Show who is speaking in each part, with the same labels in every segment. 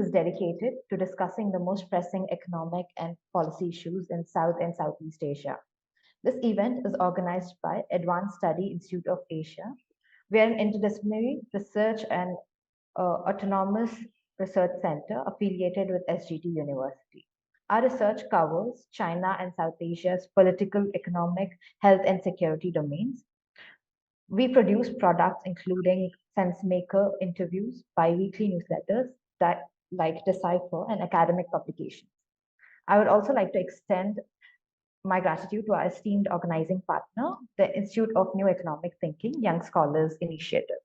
Speaker 1: is dedicated to discussing the most pressing economic and policy issues in South and Southeast Asia. This event is organized by Advanced Study Institute of Asia. We are an interdisciplinary research and autonomous research center affiliated with SGT University. Our research covers China and South Asia's political, economic, health, and security domains. We produce products including SenseMaker interviews, bi-weekly newsletters that like Decipher and academic publications. I would also like to extend my gratitude to our esteemed organizing partner, the Institute of New Economic Thinking Young Scholars Initiative.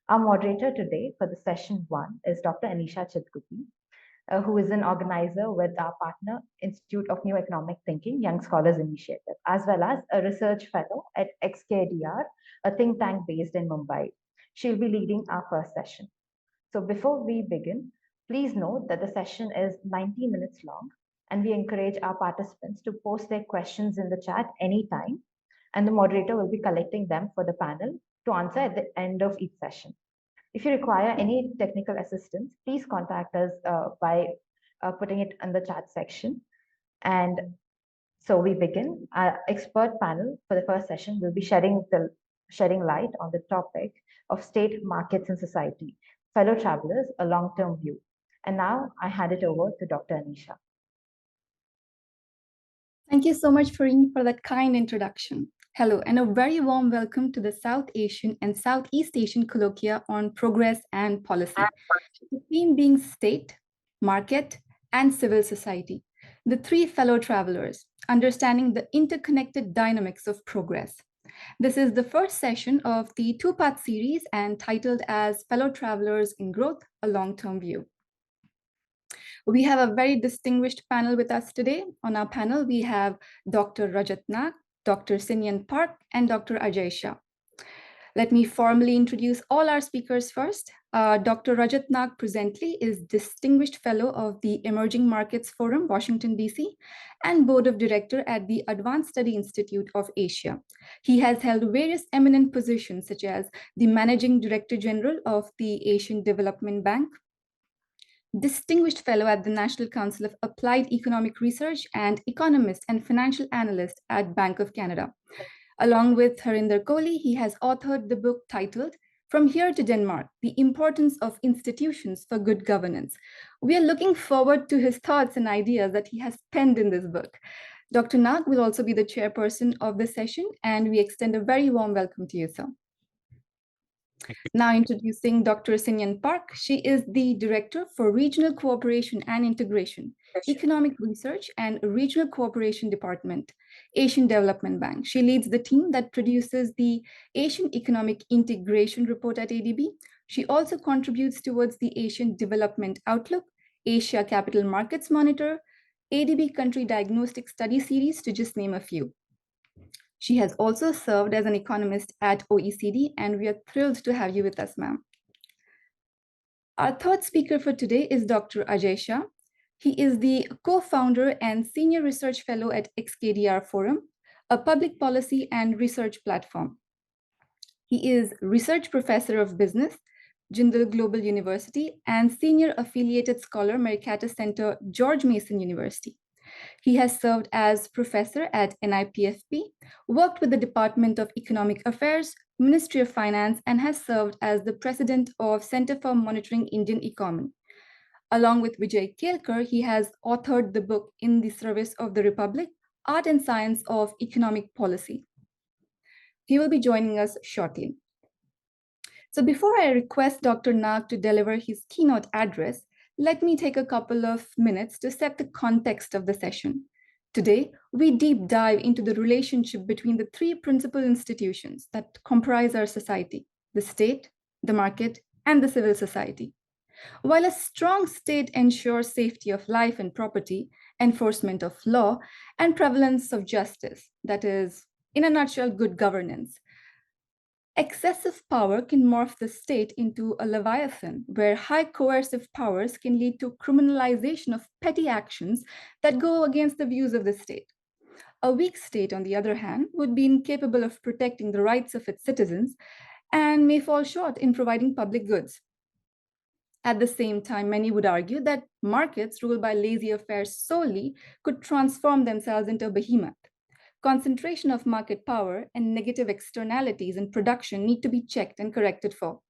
Speaker 1: Our moderator today for the session one is Dr. Aneesha Chitgupi, who is an organizer with our partner, Institute of New Economic Thinking Young Scholars Initiative, as well as a research fellow at XKDR, a think tank based in Mumbai. She'll be leading our first session. So before we begin, please note that the session is 90 minutes long, and we encourage our participants to post their questions in the chat anytime, and the moderator will be collecting them for the panel to answer at the end of each session. If you require any technical assistance, please contact us by putting it in the chat section. And so we begin. Our expert panel for the first session will be shedding light on the topic of state, markets, and society. Fellow travelers, a long-term view. And now I hand it over to Dr. Aneesha.
Speaker 2: Thank you so much, Fareen, for that kind introduction. Hello, and a very warm welcome to the South Asian and Southeast Asian Colloquia on Progress and Policy. The theme being state, market, and civil society. The three fellow travelers, understanding the interconnected dynamics of progress. This is the first session of the two-part series and titled as Fellow Travelers in Growth, a Long-Term View. We have a very distinguished panel with us today. On our panel, we have Dr. Rajat Nag, Dr. Cyn-Young Park, and Dr. Ajay Shah. Let me formally introduce all our speakers first. Dr. Rajat Nag presently is Distinguished Fellow of the Emerging Markets Forum, Washington, D.C., and Board of Director at the Advanced Study Institute of Asia. He has held various eminent positions, such as the Managing Director General of the Asian Development Bank, Distinguished Fellow at the National Council of Applied Economic Research, and Economist and Financial Analyst at Bank of Canada. Along with Harinder Kohli, he has authored the book titled From Here to Denmark, The Importance of Institutions for Good Governance. We are looking forward to his thoughts and ideas that he has penned in this book. Dr. Nag will also be the chairperson of this session, and we extend a very warm welcome to you, sir. Now introducing Dr. Cyn-Young Park. She is the Director for Regional Cooperation and Integration, Economic Research and Regional Cooperation Department, Asian Development Bank. She leads the team that produces the Asian Economic Integration Report at ADB. She also contributes towards the Asian Development Outlook, Asia Capital Markets Monitor, ADB Country Diagnostic Study Series, to just name a few. She has also served as an economist at OECD, and we are thrilled to have you with us, ma'am. Our third speaker for today is Dr. Ajay Shah. He is the co-founder and senior research fellow at XKDR Forum, a public policy and research platform. He is research professor of business, Jindal Global University, and senior affiliated scholar, Mercatus Center, George Mason University. He has served as professor at NIPFP, worked with the Department of Economic Affairs, Ministry of Finance, and has served as the president of Center for Monitoring Indian Economy. Along with Vijay Kelkar, he has authored the book In the Service of the Republic, Art and Science of Economic Policy. He will be joining us shortly. So before I request Dr. Nag to deliver his keynote address, let me take a couple of minutes to set the context of the session. Today, we deep dive into the relationship between the three principal institutions that comprise our society: the state, the market, and the civil society. While a strong state ensures safety of life and property, enforcement of law, and prevalence of justice, that is, in a nutshell, good governance, excessive power can morph the state into a leviathan, where high coercive powers can lead to criminalization of petty actions that go against the views of the state. A weak state, on the other hand, would be incapable of protecting the rights of its citizens and may fall short in providing public goods. At the same time, many would argue that markets ruled by laissez faire solely could transform themselves into a behemoth. Concentration of market power and negative externalities in production need to be checked and corrected for.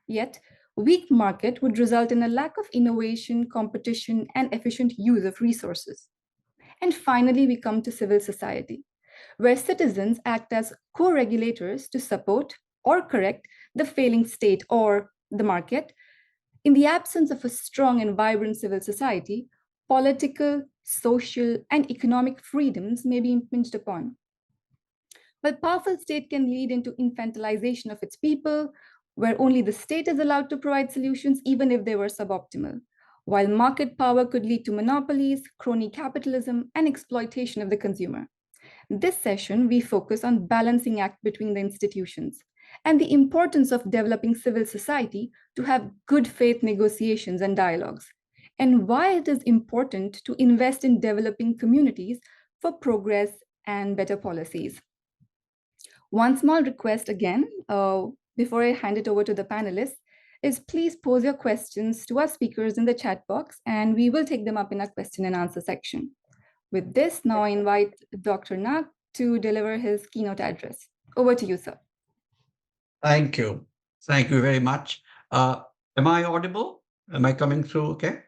Speaker 2: Yet, weak market would result in a lack of innovation, competition, and efficient use of resources. And finally, we come to civil society, where citizens act as co regulators to support or correct the failing state or the market. In the absence of a strong and vibrant civil society, political, social, and economic freedoms may be impinged upon. While powerful state can lead into infantilization of its people, where only the state is allowed to provide solutions even if they were suboptimal, while market power could lead to monopolies, crony capitalism, and exploitation of the consumer. This session, we focus on balancing act between the institutions and the importance of developing civil society to have good faith negotiations and dialogues, and why it is important to invest in developing communities for progress and better policies. One small request again, before I hand it over to the panelists, is please pose your questions to our speakers in the chat box, and we will take them up in our question and answer section. With this, now I invite Dr. Nag to deliver his keynote address. Over to you, sir.
Speaker 3: Thank you. Thank you very much. Am I audible? Am I coming through okay?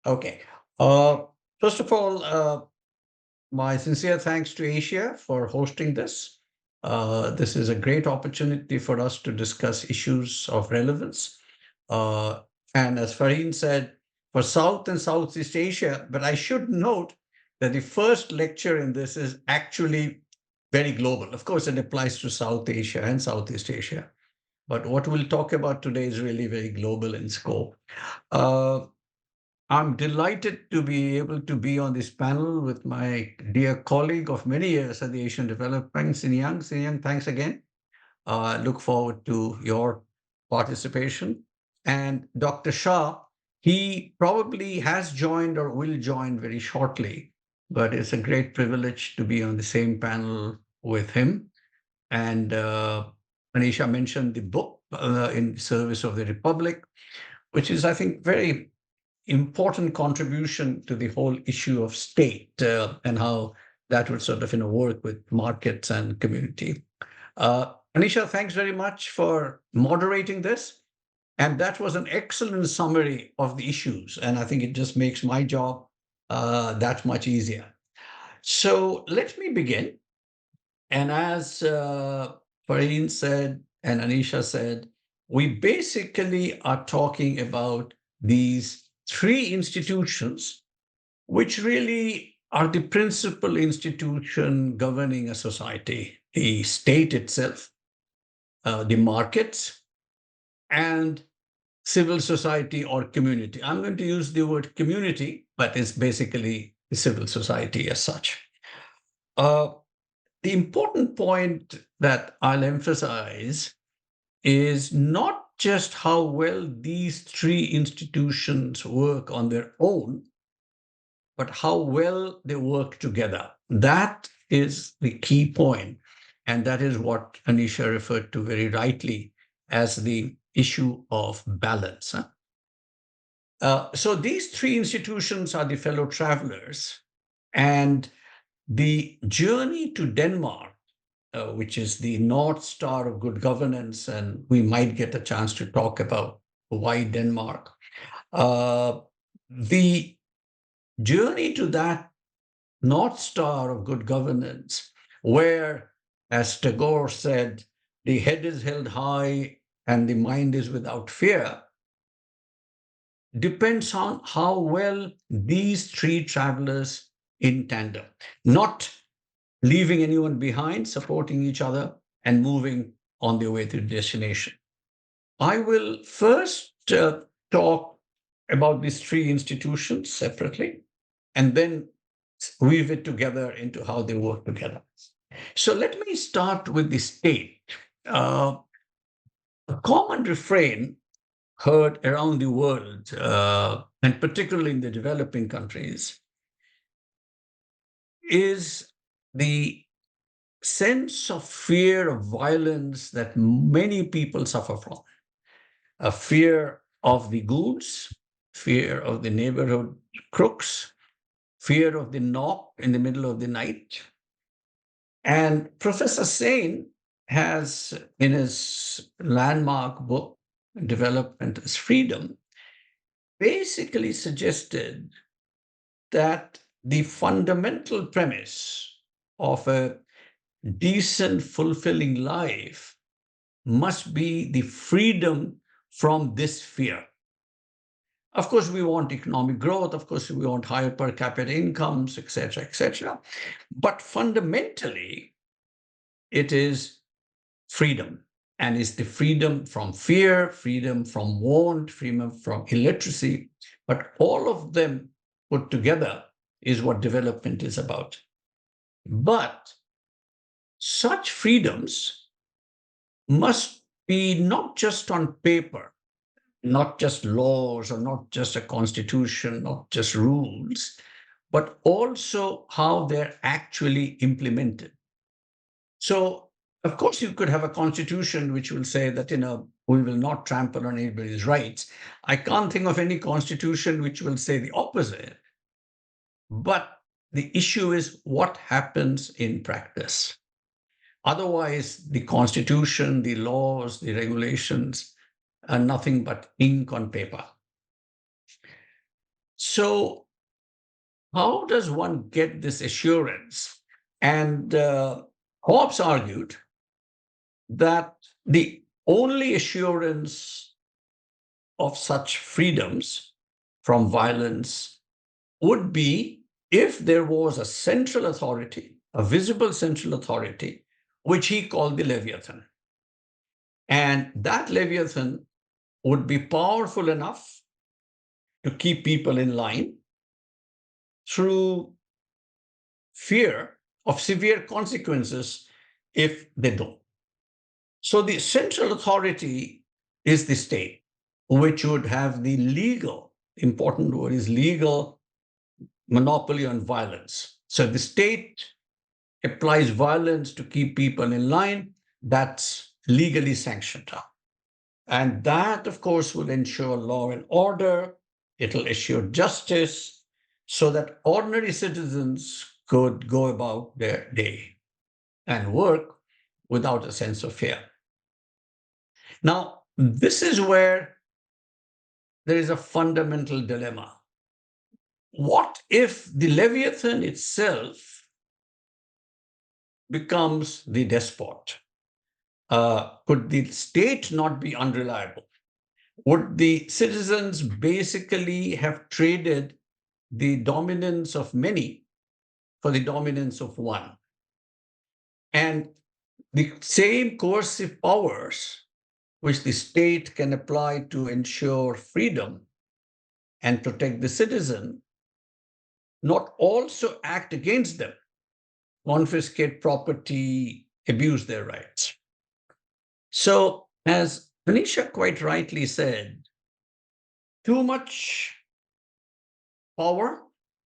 Speaker 3: Okay. First of all, my sincere thanks to Asia for hosting this. This is a great opportunity for us to discuss issues of relevance. And as Fareen said, for South and Southeast Asia, but I should note that the first lecture in this is actually very global. Of course, it applies to South Asia and Southeast Asia. But what we'll talk about today is really very global in scope. I'm delighted to be able to be on this panel with my dear colleague of many years at the Asian Development Bank, Cyn-Young. Cyn-Young, thanks again. Look forward to your participation. And Dr. Shah, he probably has joined or will join very shortly, but it's a great privilege to be on the same panel with him. And Aneesha mentioned the book, In Service of the Republic, which is, I think, very important contribution to the whole issue of state and how that would sort of work with markets and community. Aneesha, thanks very much for moderating this. And that was an excellent summary of the issues. And I think it just makes my job that much easier. So let me begin. And as Fareen said and Aneesha said, we basically are talking about these three institutions, which really are the principal institution governing a society: the state itself, the markets, and civil society or community. I'm going to use the word community, but it's basically the civil society as such. The important point that I'll emphasize is not just how well these three institutions work on their own, but how well they work together. That is the key point. And that is what Aneesha referred to very rightly as the issue of balance. So these three institutions are the fellow travelers. And the journey to Denmark, which is the North Star of good governance, and we might get a chance to talk about why Denmark. The journey to that North Star of good governance, where, as Tagore said, the head is held high and the mind is without fear, depends on how well these three travelers in tandem, not leaving anyone behind, supporting each other, and moving on their way to destination. I will first talk about these three institutions separately, and then weave it together into how they work together. So let me start with the state. A common refrain heard around the world, and particularly in the developing countries, is the sense of fear of violence that many people suffer from. A fear of the goons, fear of the neighborhood crooks, fear of the knock in the middle of the night. And Professor Sain has, in his landmark book, Development as Freedom, basically suggested that the fundamental premise of a decent, fulfilling life must be the freedom from this fear. Of course, we want economic growth. Of course, we want higher per capita incomes, etc., etc. But fundamentally, it is freedom. And it's the freedom from fear, freedom from want, freedom from illiteracy. But all of them put together is what development is about. But such freedoms must be not just on paper, not just laws or not just a constitution, not just rules, but also how they're actually implemented. So, of course, you could have a constitution which will say that, we will not trample on anybody's rights. I can't think of any constitution which will say the opposite. But the issue is what happens in practice. Otherwise, the constitution, the laws, the regulations are nothing but ink on paper. So, how does one get this assurance? And Hobbes argued that the only assurance of such freedoms from violence would be if there was a central authority, a visible central authority, which he called the leviathan. And that leviathan would be powerful enough to keep people in line through fear of severe consequences if they don't. So the central authority is the state, which would have the legal, important word is legal, monopoly on violence. So the state applies violence to keep people in line, that's legally sanctioned. And that, of course, will ensure law and order, it'll assure justice, so that ordinary citizens could go about their day and work without a sense of fear. Now, this is where there is a fundamental dilemma. What if the leviathan itself becomes the despot? Could the state not be unreliable? Would the citizens basically have traded the dominance of many for the dominance of one? And the same coercive powers which the state can apply to ensure freedom and protect the citizen, not also act against them, confiscate property, abuse their rights. So, as Aneesha quite rightly said, too much power,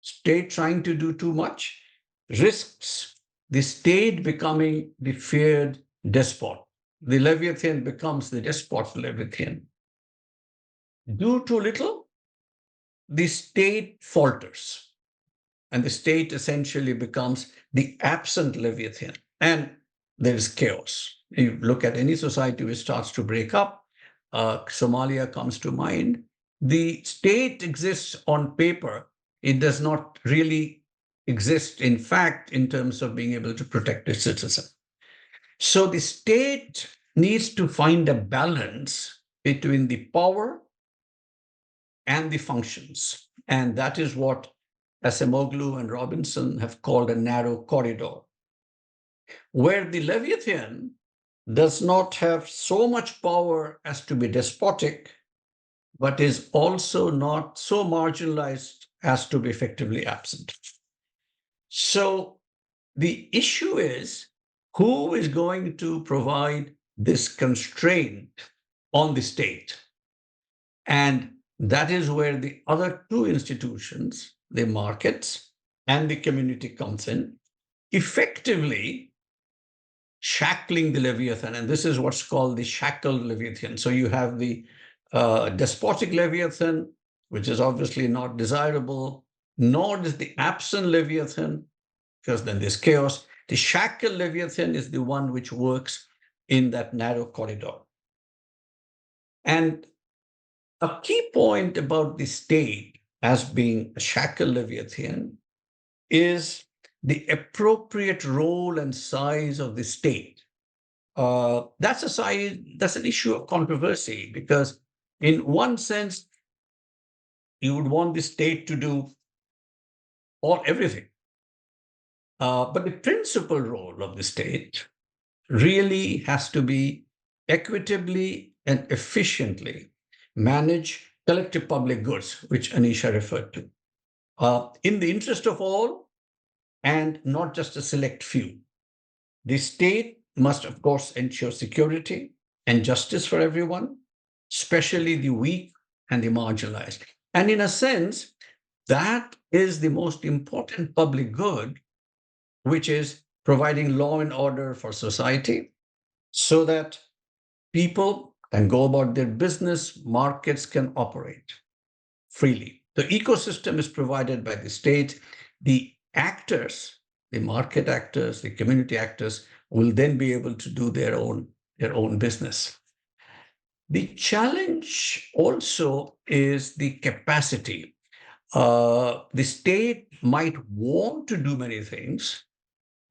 Speaker 3: state trying to do too much, risks the state becoming the feared despot. The leviathan becomes the despot leviathan. Do too little, the state falters. And the state essentially becomes the absent leviathan. And there is chaos. You look at any society which starts to break up, Somalia comes to mind. The state exists on paper. It does not really exist, in fact, in terms of being able to protect its citizen. So the state needs to find a balance between the power and the functions. And that is what Acemoglu and Robinson have called a narrow corridor, where the leviathan does not have so much power as to be despotic, but is also not so marginalized as to be effectively absent. So the issue is, who is going to provide this constraint on the state? And that is where the other two institutions, the markets and the community, comes in, effectively shackling the leviathan. And this is what's called the shackled leviathan. So you have the despotic leviathan, which is obviously not desirable, nor is the absent leviathan, because then there's chaos. The shackle leviathan is the one which works in that narrow corridor. And a key point about the state as being a shackle leviathan is the appropriate role and size of the state. That's an issue of controversy, because in one sense, you would want the state to do everything. But the principal role of the state really has to be equitably and efficiently manage collective public goods, which Aneesha referred to, in the interest of all and not just a select few. The state must, of course, ensure security and justice for everyone, especially the weak and the marginalized. And in a sense, that is the most important public good, which is providing law and order for society so that people can go about their business, markets can operate freely. The ecosystem is provided by the state. The actors, the market actors, the community actors, will then be able to do their own business. The challenge also is the capacity. The state might want to do many things.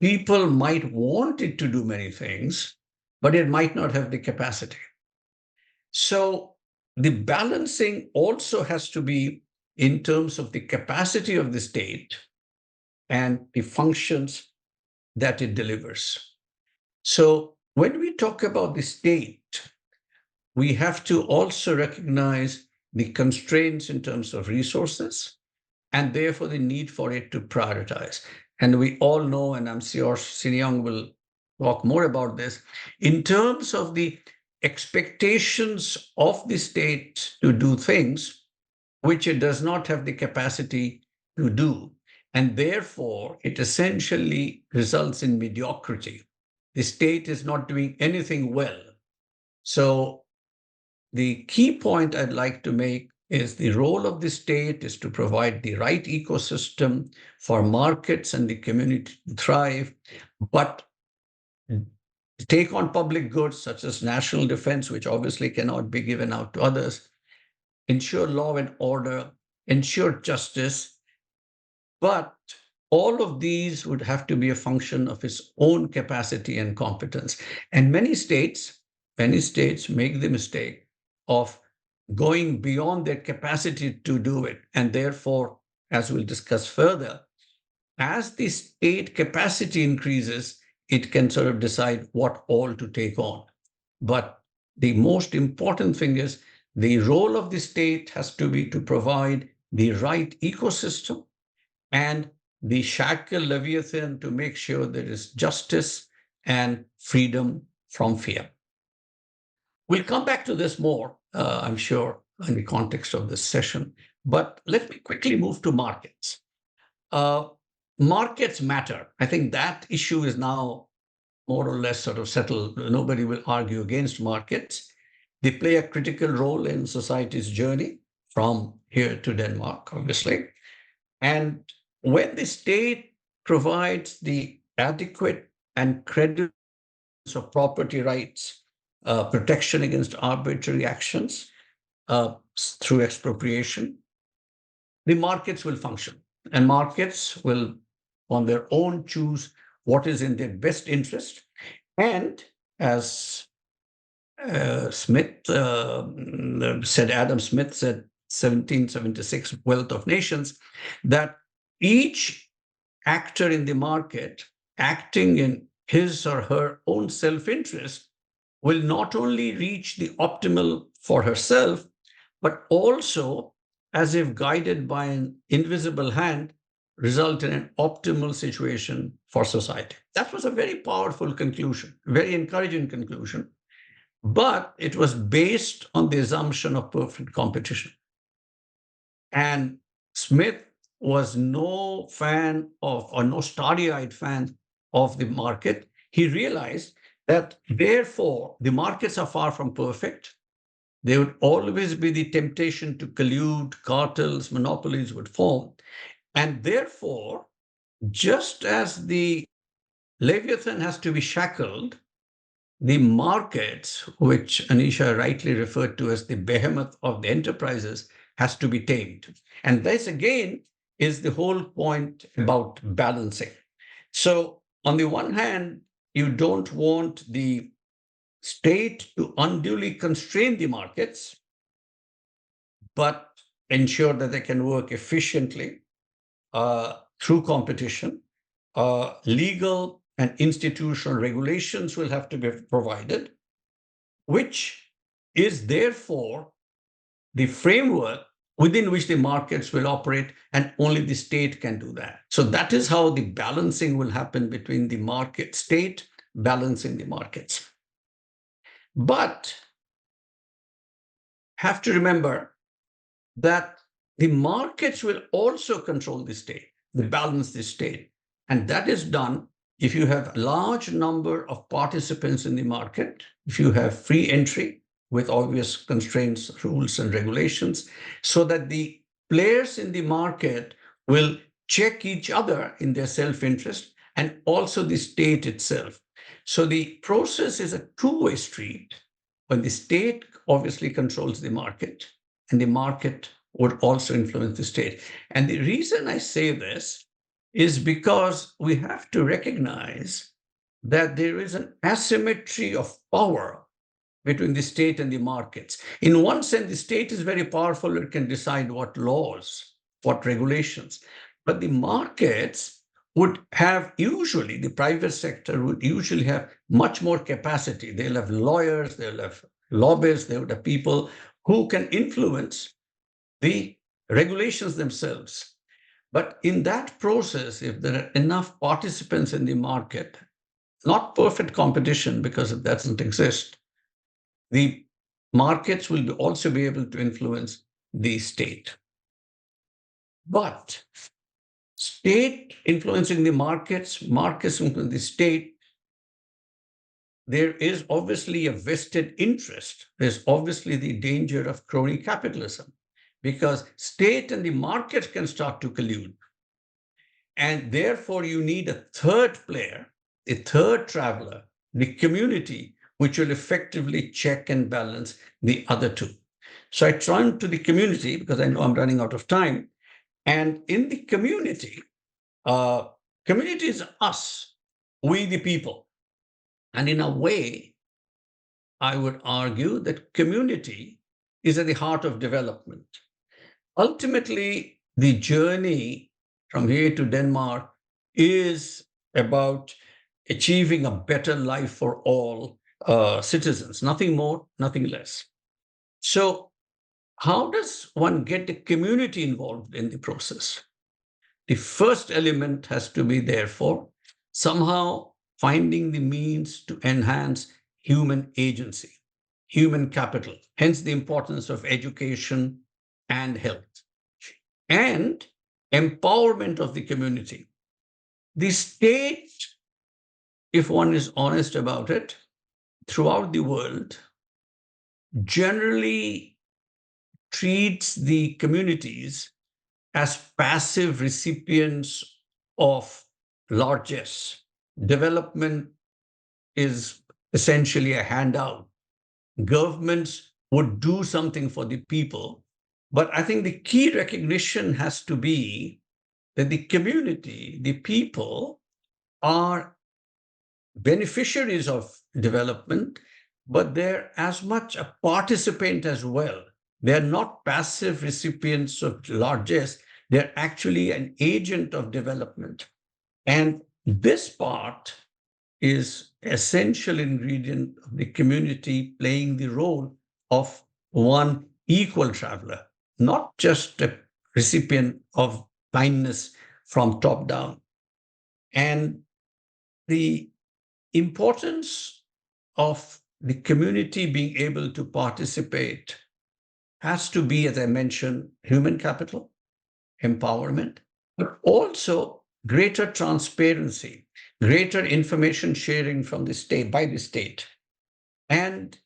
Speaker 3: People might want it to do many things, but it might not have the capacity. So the balancing also has to be in terms of the capacity of the state and the functions that it delivers. So when we talk about the state, we have to also recognize the constraints in terms of resources and therefore the need for it to prioritize. And we all know, and I'm sure Cyn-Young will talk more about this, in terms of the expectations of the state to do things which it does not have the capacity to do. And therefore, it essentially results in mediocrity. The state is not doing anything well. So the key point I'd like to make is the role of the state is to provide the right ecosystem for markets and the community to thrive, but take on public goods such as national defense, which obviously cannot be given out to others, ensure law and order, ensure justice. But all of these would have to be a function of its own capacity and competence. And many states make the mistake of going beyond their capacity to do it. And therefore, as we'll discuss further, as the state capacity increases, it can sort of decide what all to take on. But the most important thing is the role of the state has to be to provide the right ecosystem and the shackle leviathan to make sure there is justice and freedom from fear. We'll come back to this more, I'm sure, in the context of this session. But let me quickly move to markets. Markets matter. I think that issue is now more or less sort of settled. Nobody will argue against markets. They play a critical role in society's journey from here to Denmark, obviously. And when the state provides the adequate and credible of property rights, protection against arbitrary actions through expropriation, the markets will function. And markets will, on their own, choose what is in their best interest. And as Adam Smith said, 1776, Wealth of Nations, that each actor in the market acting in his or her own self-interest will not only reach the optimal for herself, but also, as if guided by an invisible hand, result in an optimal situation for society. That was a very powerful conclusion, very encouraging conclusion, but it was based on the assumption of perfect competition. And Smith was no fan of, or no starry-eyed fan of the market. He realized that therefore the markets are far from perfect. there would always be the temptation to collude, cartels, monopolies would form. And therefore, just as the leviathan has to be shackled, the markets, which Aneesha rightly referred to as the behemoth of the enterprises, has to be tamed. And this again is the whole point about balancing. So, on the one hand, you don't want the state to unduly constrain the markets, but ensure that they can work efficiently through competition. Legal and institutional regulations will have to be provided, which is therefore the framework within which the markets will operate, and only the state can do that. So that is how the balancing will happen between the market, state balancing the markets. But have to remember that the markets will also control the state, they balance the state. And that is done if you have a large number of participants in the market, if you have free entry with obvious constraints, rules, and regulations, so that the players in the market will check each other in their self-interest and also the state itself. So the process is a two-way street when the state obviously controls the market, and the market would also influence the state. And the reason I say this is because we have to recognize that there is an asymmetry of power between the state and the markets. In one sense, the state is very powerful, it can decide what laws, what regulations, but the markets would have usually, the private sector would usually have much more capacity. They'll have lawyers, they'll have lobbyists, they would have people who can influence the regulations themselves. But in that process, if there are enough participants in the market, not perfect competition because it doesn't exist, the markets will also be able to influence the state. But state influencing the markets, markets influencing the state, there is obviously a vested interest. There's obviously the danger of crony capitalism, because state and the market can start to collude. And therefore, you need a third player, a third traveler, the community, which will effectively check and balance the other two. So I turn to the community because I know I'm running out of time. And in the community, community is us, we the people. And in a way, I would argue that community is at the heart of development. Ultimately, the journey from here to Denmark is about achieving a better life for all citizens, nothing more, nothing less. So, how does one get the community involved in the process? The first element has to be, therefore, somehow finding the means to enhance human agency, human capital, hence the importance of education and health, and empowerment of the community. The state, if one is honest about it, throughout the world, generally treats the communities as passive recipients of largesse. Development is essentially a handout. Governments would do something for the people. But I think the key recognition has to be that the community, the people, are beneficiaries of development, but they're as much a participant as well. They're not passive recipients of largesse, they're actually an agent of development. And this part is essential ingredient of the community playing the role of one equal traveler, not just a recipient of kindness from top down. And the importance of the community being able to participate has to be, as I mentioned, human capital, empowerment, but also greater transparency, greater information sharing from the state, by the state. And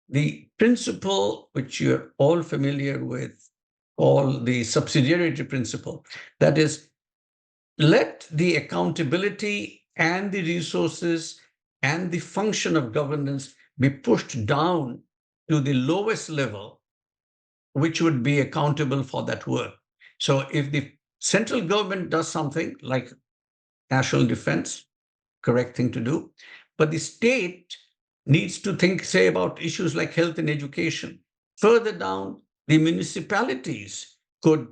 Speaker 3: the principle which you're all familiar with, called the subsidiarity principle, that is, let the accountability and the resources and the function of governance be pushed down to the lowest level, which would be accountable for that work. So if the central government does something like national defense, correct thing to do, but the state needs to think, say, about issues like health and education. Further down, the municipalities could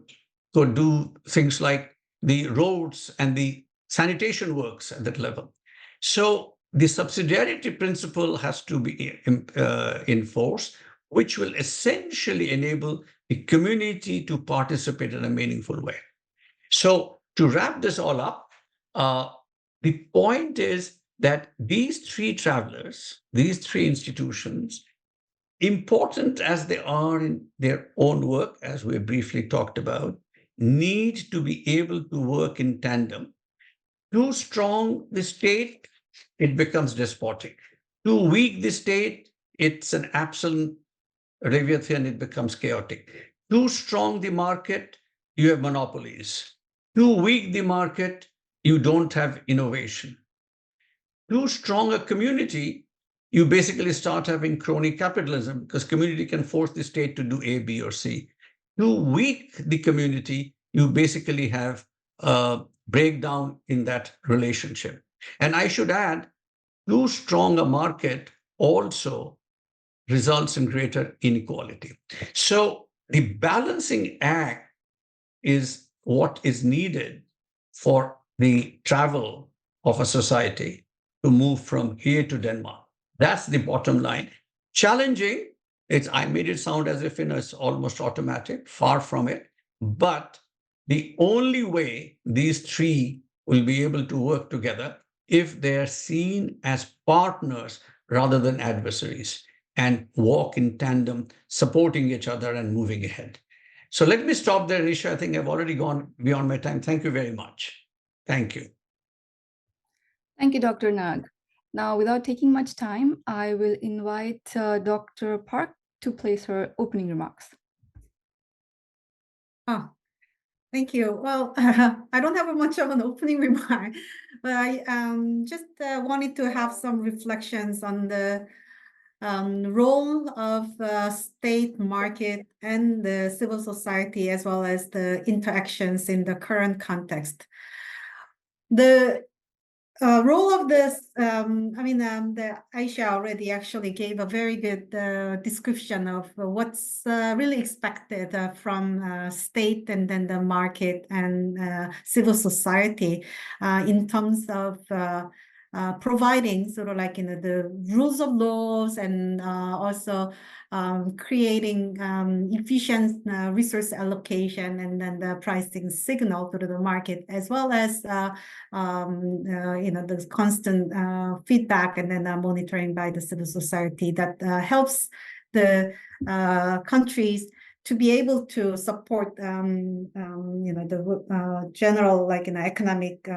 Speaker 3: do things like the roads and the sanitation works at that level. So the subsidiarity principle has to be enforced, which will essentially enable the community to participate in a meaningful way. So to wrap this all up, the point is that these three travelers, these three institutions, important as they are in their own work, as we briefly talked about, need to be able to work in tandem. Too strong the state, it becomes despotic. Too weak the state, it's an absolute leviathan, it becomes chaotic. Too strong the market, you have monopolies. Too weak the market, you don't have innovation. Too strong a community, you basically start having crony capitalism because community can force the state to do A, B, or C. Too weak the community, you basically have a breakdown in that relationship. And I should add, too strong a market also results in greater inequality. So the balancing act is what is needed for the travel of a society to move from here to Denmark. That's the bottom line. Challenging, I made it sound as if it's almost automatic, far from it. But the only way these three will be able to work together if they are seen as partners rather than adversaries and walk in tandem, supporting each other and moving ahead. So let me stop there, Aneesha. I think I've already gone beyond my time. Thank you very much. Thank you.
Speaker 2: Thank you, Dr. Nag. Now, without taking much time, I will invite Dr. Park to place her opening remarks.
Speaker 4: Oh, thank you. Well, I don't have much of an opening remark, but I just wanted to have some reflections on the role of state, market, and the civil society, as well as the interactions in the current context. The role of this, the Aisha already actually gave a very good description of what's really expected from state and then the market and civil society in terms of providing sort of like, the rules of laws and also creating efficient resource allocation and then the pricing signal to the market, as well as the constant feedback and then monitoring by the civil society that helps the countries to be able to support the general economic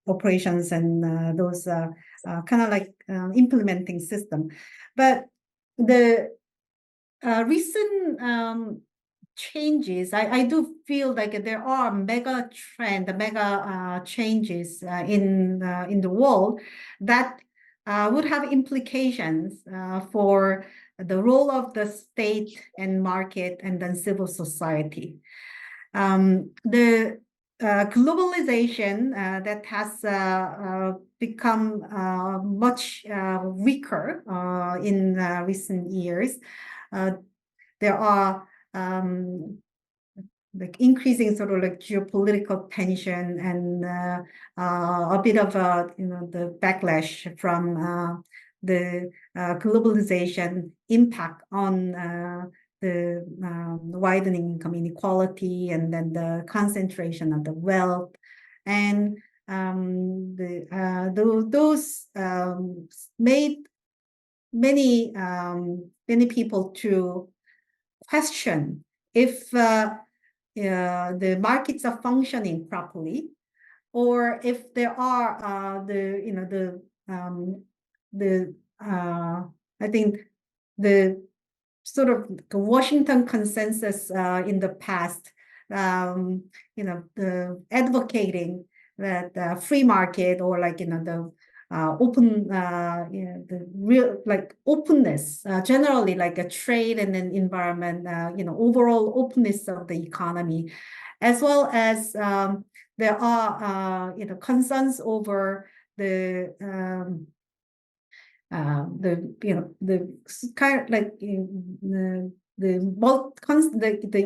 Speaker 4: operations and those kind of like implementing system. But the recent changes, I do feel like there are mega changes in the world that would have implications for the role of the state and market and then civil society. The globalization that has become much weaker in recent years. There are like increasing sort of like geopolitical tension and a bit of the backlash from the globalization impact on the widening income inequality and then the concentration of the wealth, and those made many people to question if the markets are functioning properly, or if there are I think the sort of the Washington consensus in the past, the advocating that free market or like, the open, the real like openness, generally like a trade and an environment, overall openness of the economy, as well as there are, concerns over the kind of like the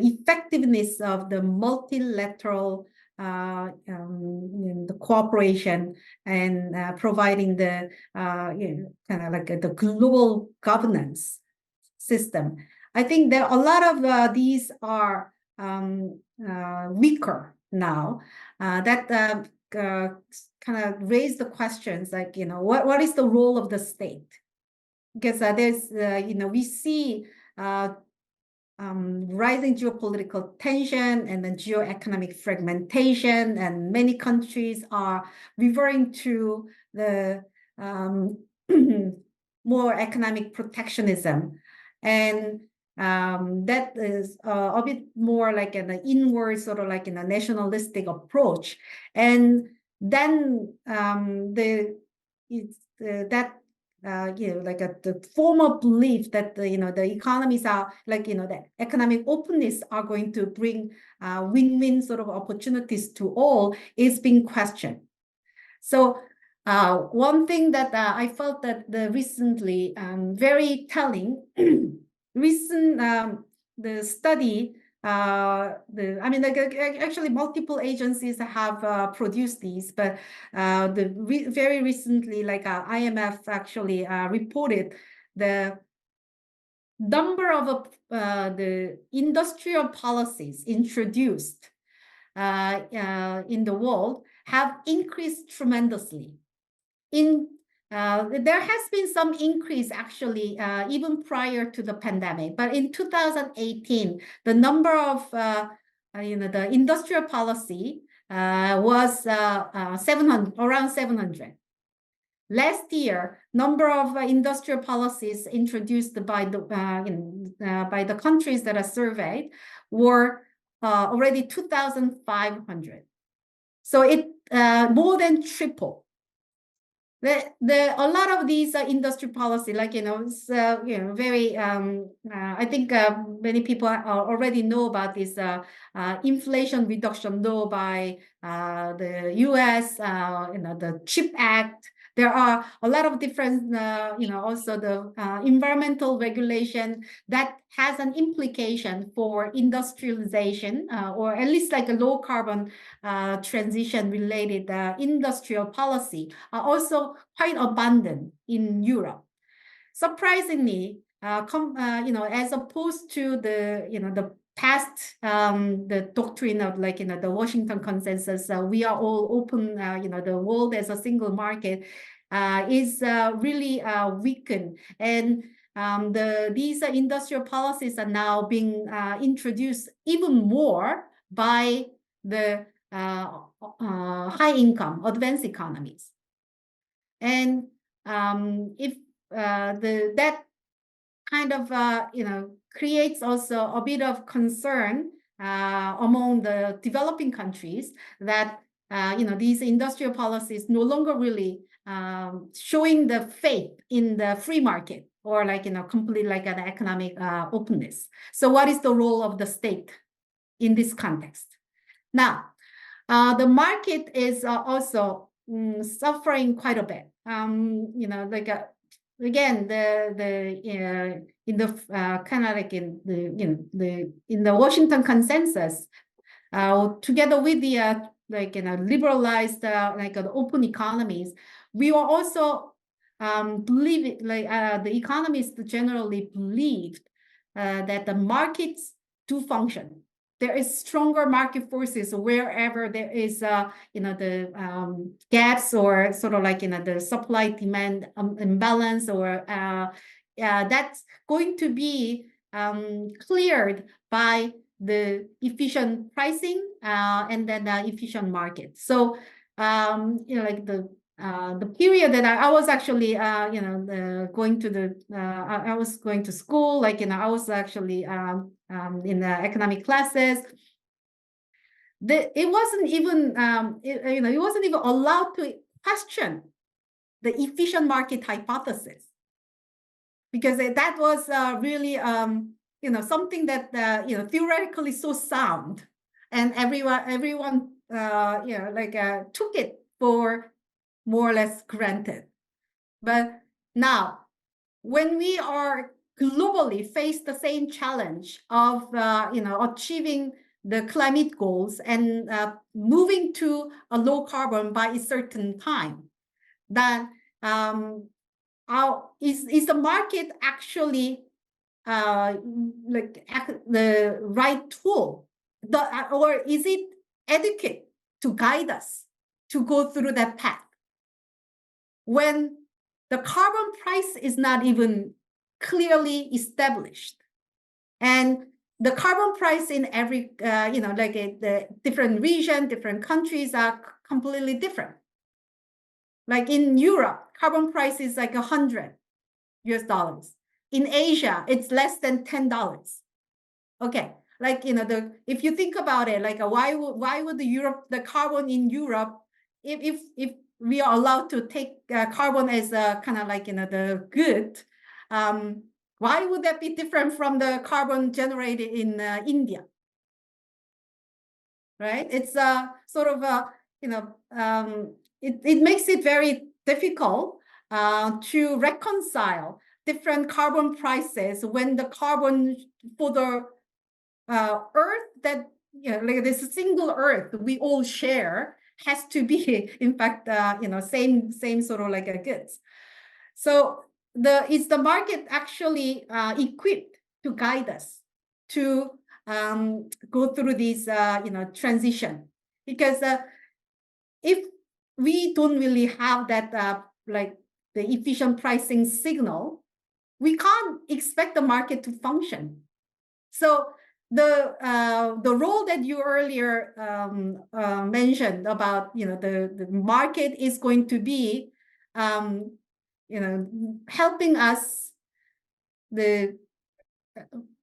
Speaker 4: effectiveness of the multilateral the cooperation and providing the kind of like the global governance system. I think there are a lot of these are weaker now that kind of raise the questions like, what is the role of the state? Because there's, we see rising geopolitical tension and then geoeconomic fragmentation, and many countries are referring to the more economic protectionism. And that is a bit more like an inward, sort of like in a nationalistic approach. And then the former belief that the economies are like the economic openness are going to bring win-win sort of opportunities to all is being questioned. So one thing that I felt that recently very telling recent the study actually multiple agencies have produced these, but very recently, like IMF actually reported the number of the industrial policies introduced in the world have increased tremendously. There has been some increase actually even prior to the pandemic, but in 2018, the number of the industrial policy was 700, around 700. Last year, number of industrial policies introduced by the countries that are surveyed were already 2,500. So it more than tripled. A lot of these industry policy, like it's very. I think many people already know about this Inflation Reduction Law by the U.S. The CHIP Act. There are a lot of different, also the environmental regulation that has an implication for industrialization, or at least like a low carbon transition related industrial policy are also quite abundant in Europe. Surprisingly, as opposed to the past, the doctrine of like the Washington consensus, we are all open, the world as a single market, is really weakened, and these industrial policies are now being introduced even more by the high income advanced economies. And if that kind of creates also a bit of concern among the developing countries that these industrial policies no longer really showing the faith in the free market, or like complete like an economic openness. So what is the role of the state in this context? Now, the market is also suffering quite a bit. Again, in the kind of like in the Washington consensus, together with the liberalized the open economies, we are also believe the economists generally believed that the markets do function. There is stronger market forces wherever there is, the gaps, or sort of like the supply demand imbalance, or that's going to be cleared by the efficient pricing and then the efficient market. So like the period that I was actually, going to the, I was going to school, like, I was actually in the economic classes. It wasn't even, it wasn't even allowed to question the efficient market hypothesis, because that was really, something that, theoretically so sound, and everyone, took it for more or less granted. But now, when we are globally face the same challenge of, achieving the climate goals and moving to a low carbon by a certain time, then is the market actually the right tool, or is it adequate to guide us to go through that path when the carbon price is not even clearly established, and the carbon price in every the different region, different countries are completely different. Like in Europe, carbon price is like $100. In Asia, it's less than $10. Okay, like if you think about it, like why would the carbon in Europe, if we are allowed to take carbon as a kind of like the good, why would that be different from the carbon generated in India? Right? It's sort of it makes it very difficult to reconcile different carbon prices when the carbon for the earth that like this single earth we all share has to be in fact same sort of like a goods. So is the market actually equipped to guide us to go through this transition? Because if we don't really have that like the efficient pricing signal, we can't expect the market to function. So the role that you earlier mentioned about the market is going to be helping us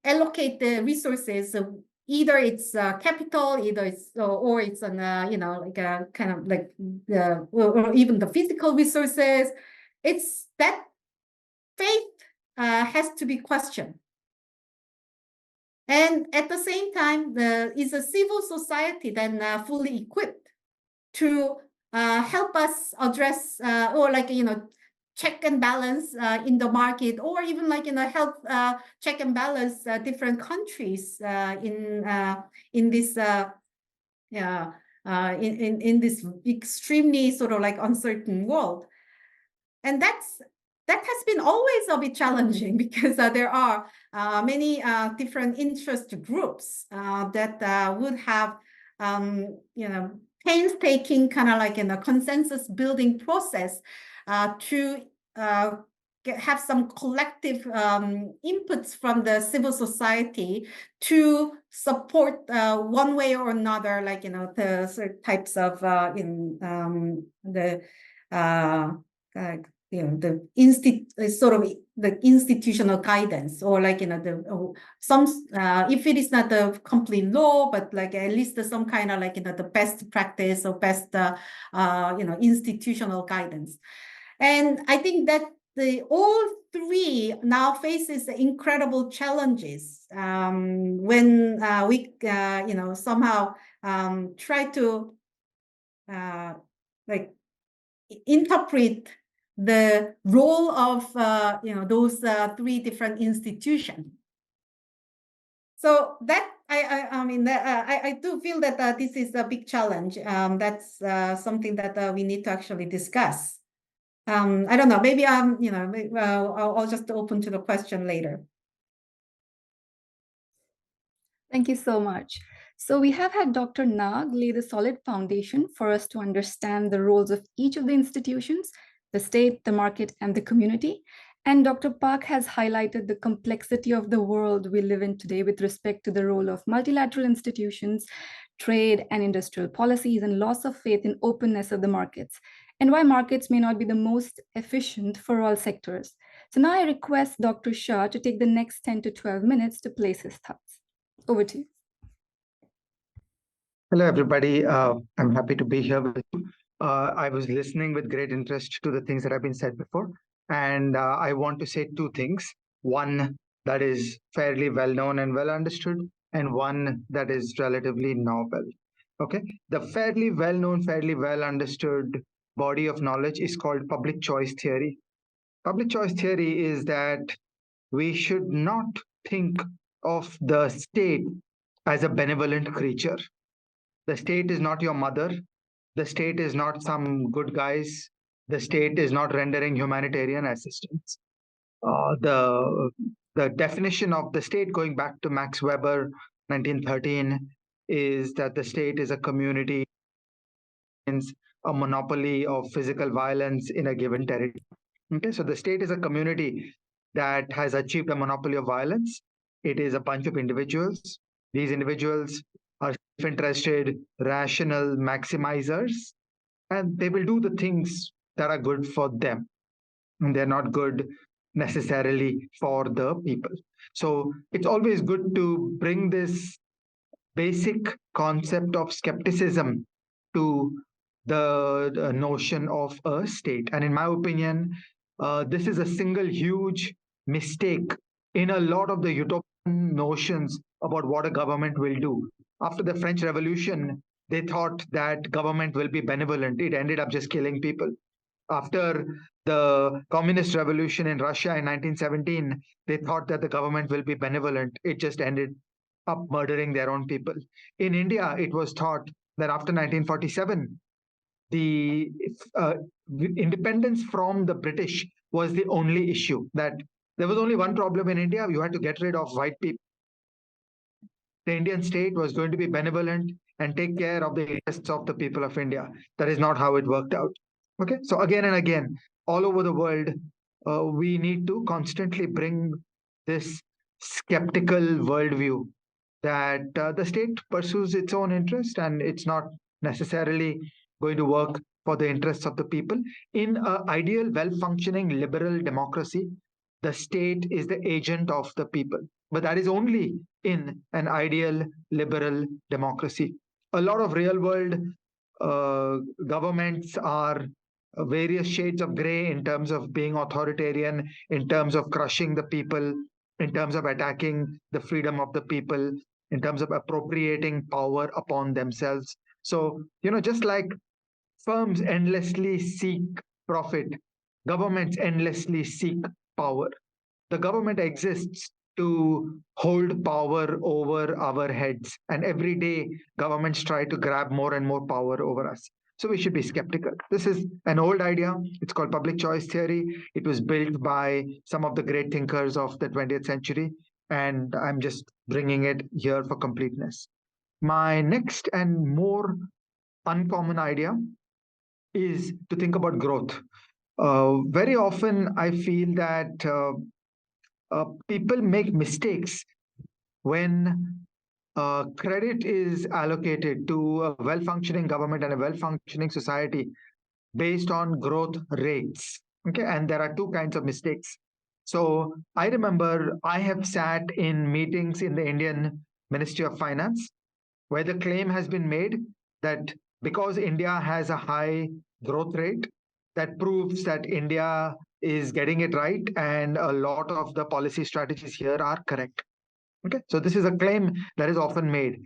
Speaker 4: allocate the resources. So either it's capital, either it's or it's an like a kind of like or even the physical resources. It's that faith has to be questioned. And at the same time, is a civil society then fully equipped to help us address or like check and balance in the market, or even like help check and balance different countries in this in this extremely sort of like uncertain world. And that has been always a bit challenging because there are many different interest groups that would have painstaking kind of like in a consensus building process to have some collective inputs from the civil society to support one way or another, like the certain types of the sort of the institutional guidance, or like some if it is not the complete law, but like at least some kind of like the best practice or best institutional guidance. And I think that all three now faces incredible challenges when we somehow try to like interpret the role of those three different institutions. So that I mean I do feel that this is a big challenge. That's something that we need to actually discuss. I don't know. Maybe I'll just open to the question later.
Speaker 2: Thank you so much. So we have had Dr. Nag lay the solid foundation for us to understand the roles of each of the institutions, the state, the market, and the community. And Dr. Park has highlighted the complexity of the world we live in today with respect to the role of multilateral institutions, trade and industrial policies, and loss of faith in openness of the markets. and why markets may not be the most efficient for all sectors. So now I request Dr. Shah to take the next 10 to 12 minutes to place his thoughts. Over to you.
Speaker 5: Hello, everybody. I'm happy to be here with you. I was listening with great interest to the things that have been said before, and I want to say two things. One that is fairly well known and well understood, and one that is relatively novel. Okay, the fairly well known, fairly well understood body of knowledge is called public choice theory. Public choice theory is that we should not think of the state as a benevolent creature. The state is not your mother. The state is not some good guys. The state is not rendering humanitarian assistance. The definition of the state, going back to Max Weber, 1913, is that the state is a community, a monopoly of physical violence in a given territory. Okay, so the state is a community that has achieved a monopoly of violence. It is a bunch of individuals. These individuals are self-interested, rational maximizers, and they will do the things that are good for them. And they're not good necessarily for the people. So it's always good to bring this basic concept of skepticism to the notion of a state. And in my opinion, this is a single huge mistake in a lot of the utopian notions about what a government will do. After the French Revolution, they thought that government will be benevolent. It ended up just killing people. After the communist revolution in Russia in 1917, they thought that the government will be benevolent. It just ended up murdering their own people. In India, it was thought that after 1947, the independence from the British was the only issue, that there was only one problem in India: you had to get rid of white people. The Indian state was going to be benevolent and take care of the interests of the people of India. That is not how it worked out. Okay, so again and again, all over the world, we need to constantly bring this skeptical worldview that the state pursues its own interest and it's not necessarily going to work for the interests of the people. In an ideal, well functioning liberal democracy, the state is the agent of the people. But that is only in an ideal liberal democracy. A lot of real world governments are various shades of gray in terms of being authoritarian, in terms of crushing the people, in terms of attacking the freedom of the people, in terms of appropriating power upon themselves. So, just like firms endlessly seek profit, governments endlessly seek power. The government exists to hold power over our heads. And every day, governments try to grab more and more power over us. So we should be skeptical. This is an old idea. It's called public choice theory. It was built by some of the great thinkers of the 20th century. And I'm just bringing it here for completeness. My next and more uncommon idea is to think about growth. Very often, I feel that people make mistakes when credit is allocated to a well functioning government and a well functioning society based on growth rates. Okay, and there are two kinds of mistakes. So I remember I have sat in meetings in the Indian Ministry of Finance where the claim has been made that because India has a high growth rate, that proves that India is getting it right and a lot of the policy strategies here are correct. Okay, so this is a claim that is often made,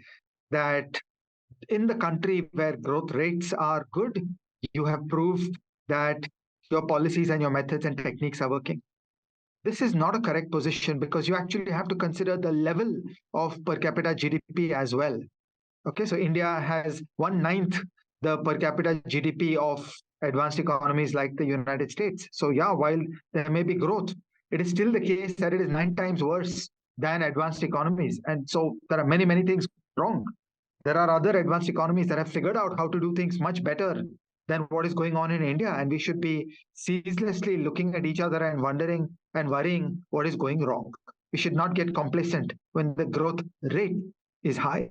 Speaker 5: that in the country where growth rates are good, you have proved that your policies and your methods and techniques are working. This is not a correct position because you actually have to consider the level of per capita GDP as well. Okay, so India has 1/9 the per capita GDP of advanced economies like the United States. So yeah, while there may be growth, it is still the case that it is 9 times worse than advanced economies. And so there are many, many things wrong. There are other advanced economies that have figured out how to do things much better than what is going on in India. And we should be ceaselessly looking at each other and wondering and worrying what is going wrong. We should not get complacent when the growth rate is high.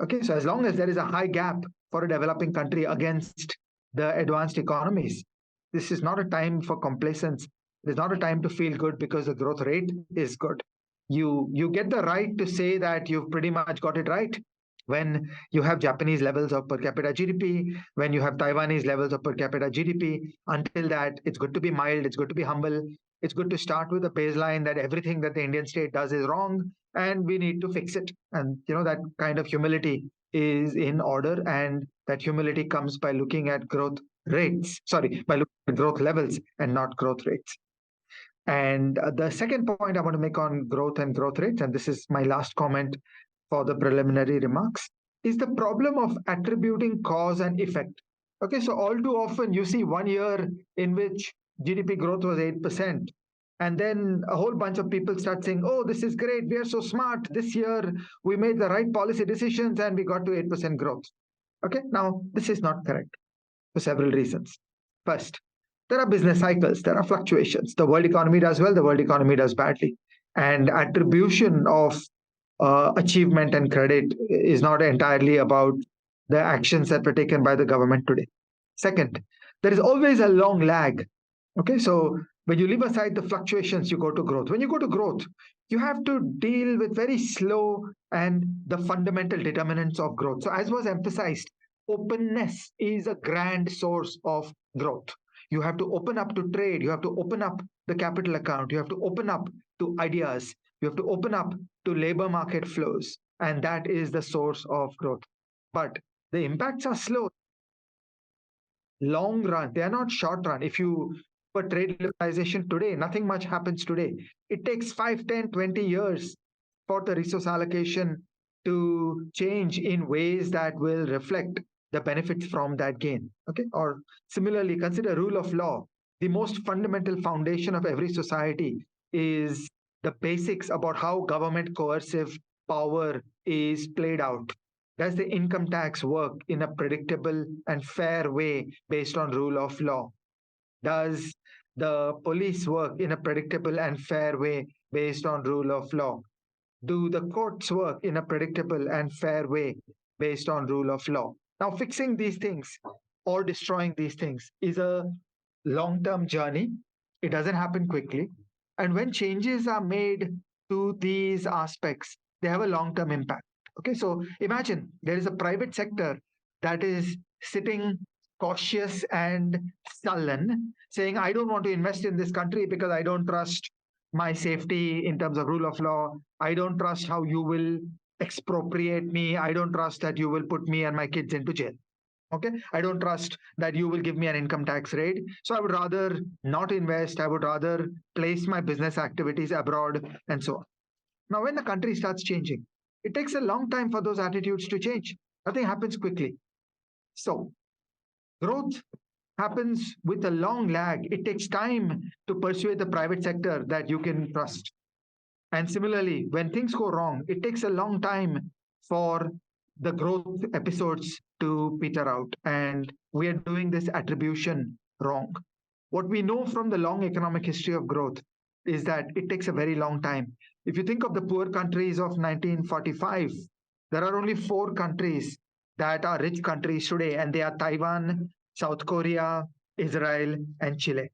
Speaker 5: Okay, so as long as there is a high gap for a developing country against the advanced economies. This is not a time for complacence. It is not a time to feel good because the growth rate is good. You get the right to say that you've pretty much got it right when you have Japanese levels of per capita GDP, when you have Taiwanese levels of per capita GDP. Until that, it's good to be mild, it's good to be humble, it's good to start with a baseline that everything that the Indian state does is wrong and we need to fix it. And that kind of humility is in order, and that humility comes by looking at growth rates, sorry, by looking at growth levels and not growth rates. And the second point I want to make on growth and growth rates, and this is my last comment for the preliminary remarks, is the problem of attributing cause and effect. Okay, so all too often you see one year in which GDP growth was 8%. And then a whole bunch of people start saying, oh, this is great. We are so smart. This year we made the right policy decisions and we got to 8% growth. Okay, now this is not correct for several reasons. First, there are business cycles, there are fluctuations. The world economy does well, the world economy does badly. And attribution of achievement and credit is not entirely about the actions that were taken by the government today. Second, there is always a long lag. Okay, so when you leave aside the fluctuations, you go to growth. When you go to growth, you have to deal with very slow and the fundamental determinants of growth. So, as was emphasized, openness is a grand source of growth. You have to open up to trade, you have to open up the capital account, you have to open up to ideas, you have to open up to labor market flows, and that is the source of growth. But the impacts are slow, long run, they are not short run. If you for trade liberalization today, nothing much happens today. It takes 5, 10, 20 years for the resource allocation to change in ways that will reflect the benefits from that gain. Okay, or similarly, consider rule of law. The most fundamental foundation of every society is the basics about how government coercive power is played out. Does the income tax work in a predictable and fair way based on rule of law? Does the police work in a predictable and fair way based on rule of law? Do the courts work in a predictable and fair way based on rule of law? Now, fixing these things or destroying these things is a long term journey. It doesn't happen quickly. And when changes are made to these aspects, they have a long term impact. Okay, so imagine there is a private sector that is sitting cautious and sullen, saying, I don't want to invest in this country because I don't trust my safety in terms of rule of law. I don't trust how you will expropriate me. I don't trust that you will put me and my kids into jail. Okay, I don't trust that you will give me an income tax rate. So I would rather not invest. I would rather place my business activities abroad and so on. Now, when the country starts changing, it takes a long time for those attitudes to change. Nothing happens quickly. So growth happens with a long lag. It takes time to persuade the private sector that you can trust. And similarly, when things go wrong, it takes a long time for the growth episodes to peter out. And we are doing this attribution wrong. What we know from the long economic history of growth is that it takes a very long time. If you think of the poor countries of 1945, there are only 4 countries that are rich countries today, and they are Taiwan, South Korea, Israel, and Chile.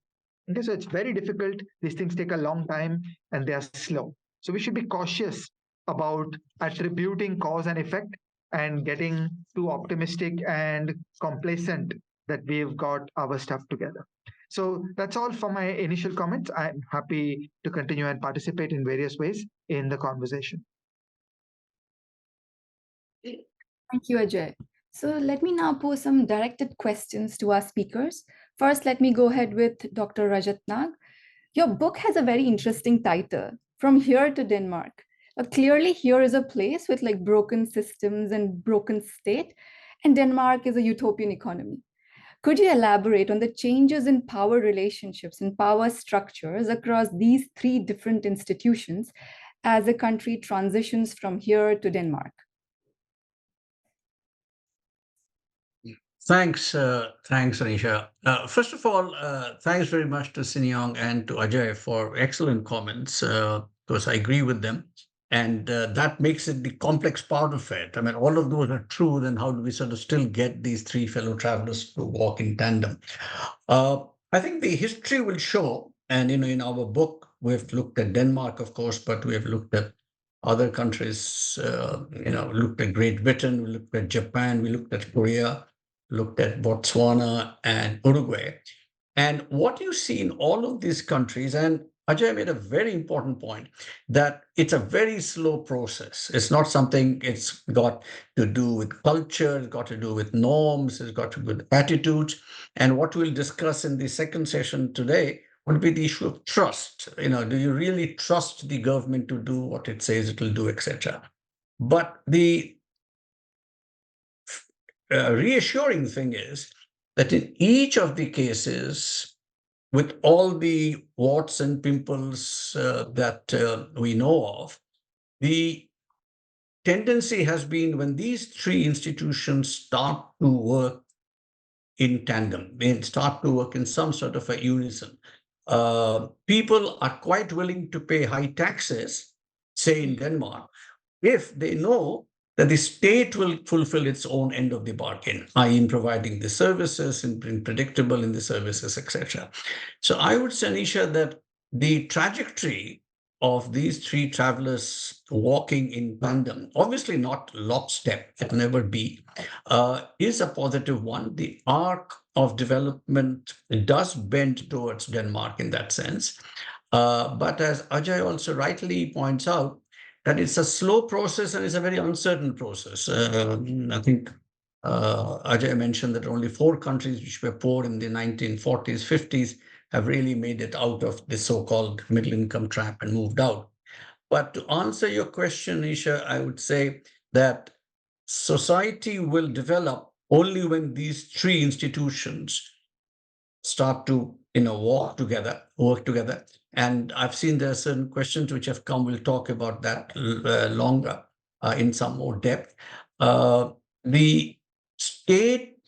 Speaker 5: Okay, so it's very difficult. These things take a long time and they are slow. So we should be cautious about attributing cause and effect and getting too optimistic and complacent that we've got our stuff together. So that's all for my initial comments. I'm happy to continue and participate in various ways in the conversation.
Speaker 2: Thank you, Ajay. So let me now pose some directed questions to our speakers. First, let me go ahead with Dr. Rajat Nag. Your book has a very interesting title, From Here to Denmark. Clearly, here is a place with like broken systems and broken state, and Denmark is a utopian economy. Could you elaborate on the changes in power relationships and power structures across these 3 different institutions as the country transitions from here to Denmark?
Speaker 3: Thanks, Aneesha. First of all, thanks very much to Cyn-Young and to Ajay for excellent comments, because I agree with them. And that makes it the complex part of it. I mean, all of those are true. Then how do we sort of still get these three fellow travelers to walk in tandem? I think the history will show, and in our book, we've looked at Denmark, of course, but we have looked at other countries. Looked at Great Britain, we looked at Japan, we looked at Korea, looked at Botswana and Uruguay. And what you see in all of these countries, and Ajay made a very important point, that it's a very slow process. It's not something, it's got to do with culture, it's got to do with norms, it's got to do with attitudes. And what we'll discuss in the second session today would be the issue of trust. Do you really trust the government to do what it says it will do, etc.? But the reassuring thing is that in each of the cases, with all the warts and pimples that we know of, the tendency has been when these three institutions start to work in tandem, they start to work in some sort of a unison. People are quite willing to pay high taxes, say in Denmark, if they know that the state will fulfill its own end of the bargain, i.e. in providing the services, in being predictable in the services, etc. So I would say, Aneesha, that the trajectory of these three travelers walking in tandem, obviously not lockstep, it will never be, is a positive one. The arc of development does bend towards Denmark in that sense. But as Ajay also rightly points out, that it's a slow process and it's a very uncertain process. I think Ajay mentioned that only 4 countries which were poor in the 1940s, 50s have really made it out of the so-called middle income trap and moved out. But to answer your question, Isha, I would say that society will develop only when these three institutions start to work together. And I've seen there are certain questions which have come. We'll talk about that longer in some more depth. The state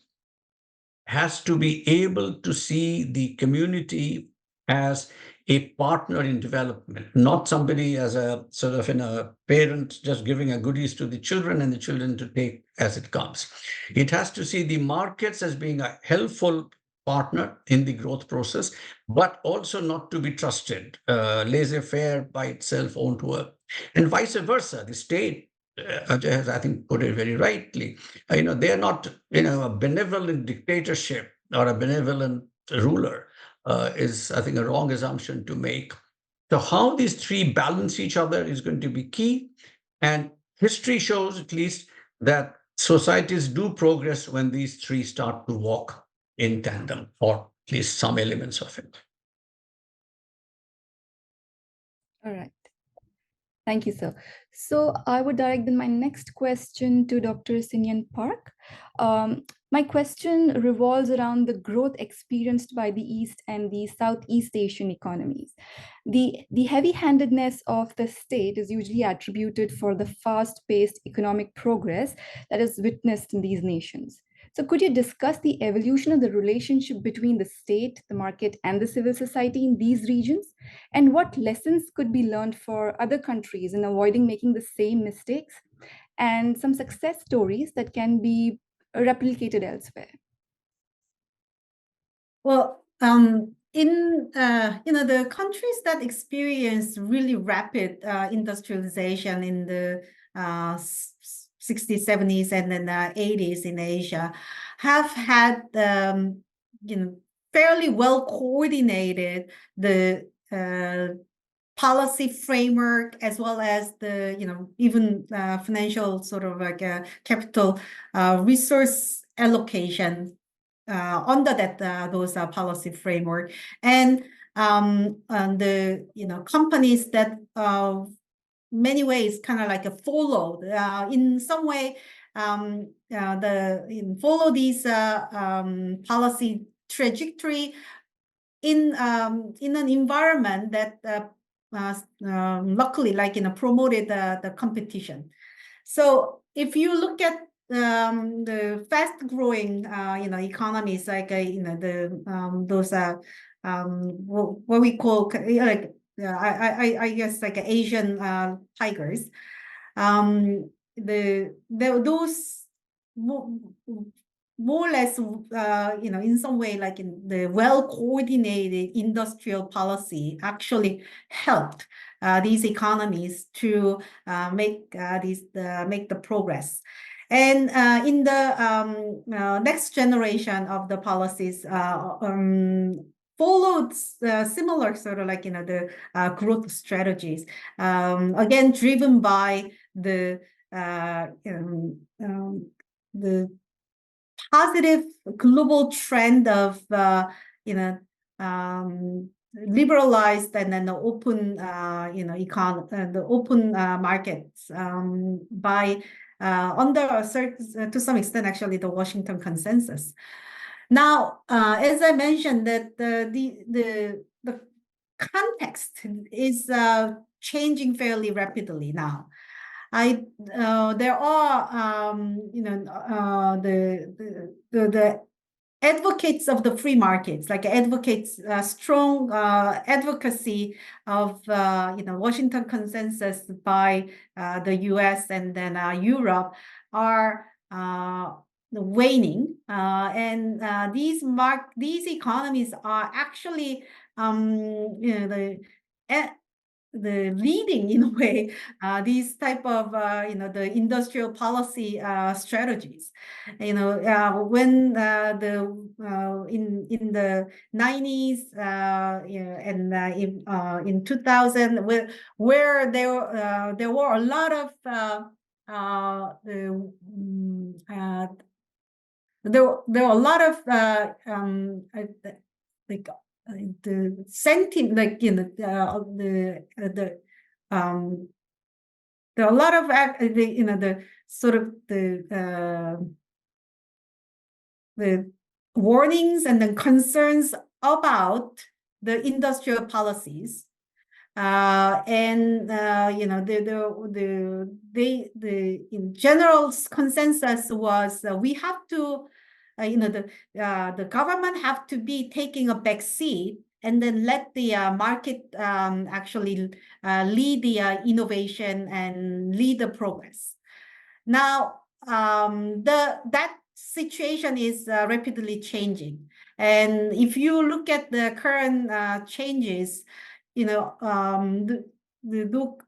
Speaker 3: has to be able to see the community as a partner in development, not somebody as a sort of parent just giving a goodies to the children and the children to take as it comes. It has to see the markets as being a helpful partner in the growth process, but also not to be trusted. Laissez-faire by itself won't work. And vice versa, the state, Ajay has, I think, put it very rightly, they are not, a benevolent dictatorship or a benevolent ruler is, I think, a wrong assumption to make. So how these three balance each other is going to be key. And history shows, at least, that societies do progress when these three start to walk in tandem, or at least some elements of it.
Speaker 2: All right. Thank you, sir. So I would direct then my next question to Dr. Cyn-Young Park. My question revolves around the growth experienced by the East and the Southeast Asian economies. The heavy-handedness of the state is usually attributed for the fast-paced economic progress that is witnessed in these nations. So could you discuss the evolution of the relationship between the state, the market, and the civil society in these regions? And what lessons could be learned for other countries in avoiding making the same mistakes? And some success stories that can be replicated elsewhere?
Speaker 4: Well, in the countries that experience really rapid industrialization in the 60s, 70s, and then 80s in Asia, have had fairly well coordinated the policy framework, as well as the even financial sort of like capital resource allocation under that those policy framework, and the companies that many ways kind of like followed in some way follow these policy trajectory in an environment that luckily promoted the competition. So if you look at the fast growing economies like those what we call like I guess like Asian tigers. Those more or less, in some way, like in the well-coordinated industrial policy actually helped these economies to make the progress. And in the next generation of the policies, followed similar sort of like the growth strategies, again driven by the positive global trend of liberalized and then the open the open markets by under a certain, to some extent actually the Washington Consensus. Now, as I mentioned, that the context is changing fairly rapidly now. There are the advocates of the free markets, like advocates strong advocacy of Washington Consensus by the U.S. and then Europe are waning, and these economies are actually the leading in a way these type of the industrial policy strategies. When in the 90s and in 2000, where there were a lot of there were a lot of like the sentiment, like there are a lot of the sort of the warnings and the concerns about the industrial policies, and the in general consensus was we have to the government have to be taking a back seat and then let the market actually lead the innovation and lead the progress. Now, that situation is rapidly changing. And if you look at the current changes, the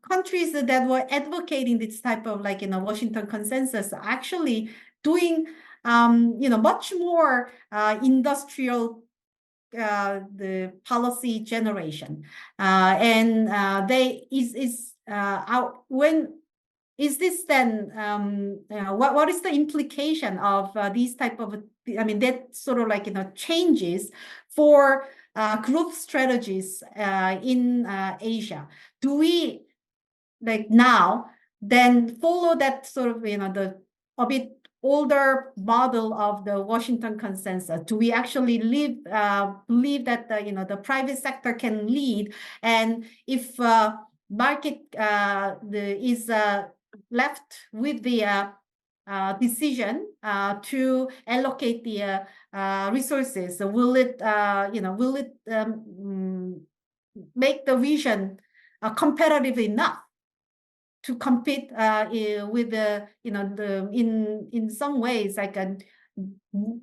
Speaker 4: countries that were advocating this type of Washington Consensus are actually doing much more industrial the policy generation, and they when is this then what is the implication of these type of that sort of changes for growth strategies in Asia? Do we now then follow that sort of the a bit older model of the Washington Consensus? Do we actually believe that the private sector can lead, and if market is left with the decision to allocate the resources, will it make the region competitive enough to compete with the in some ways like a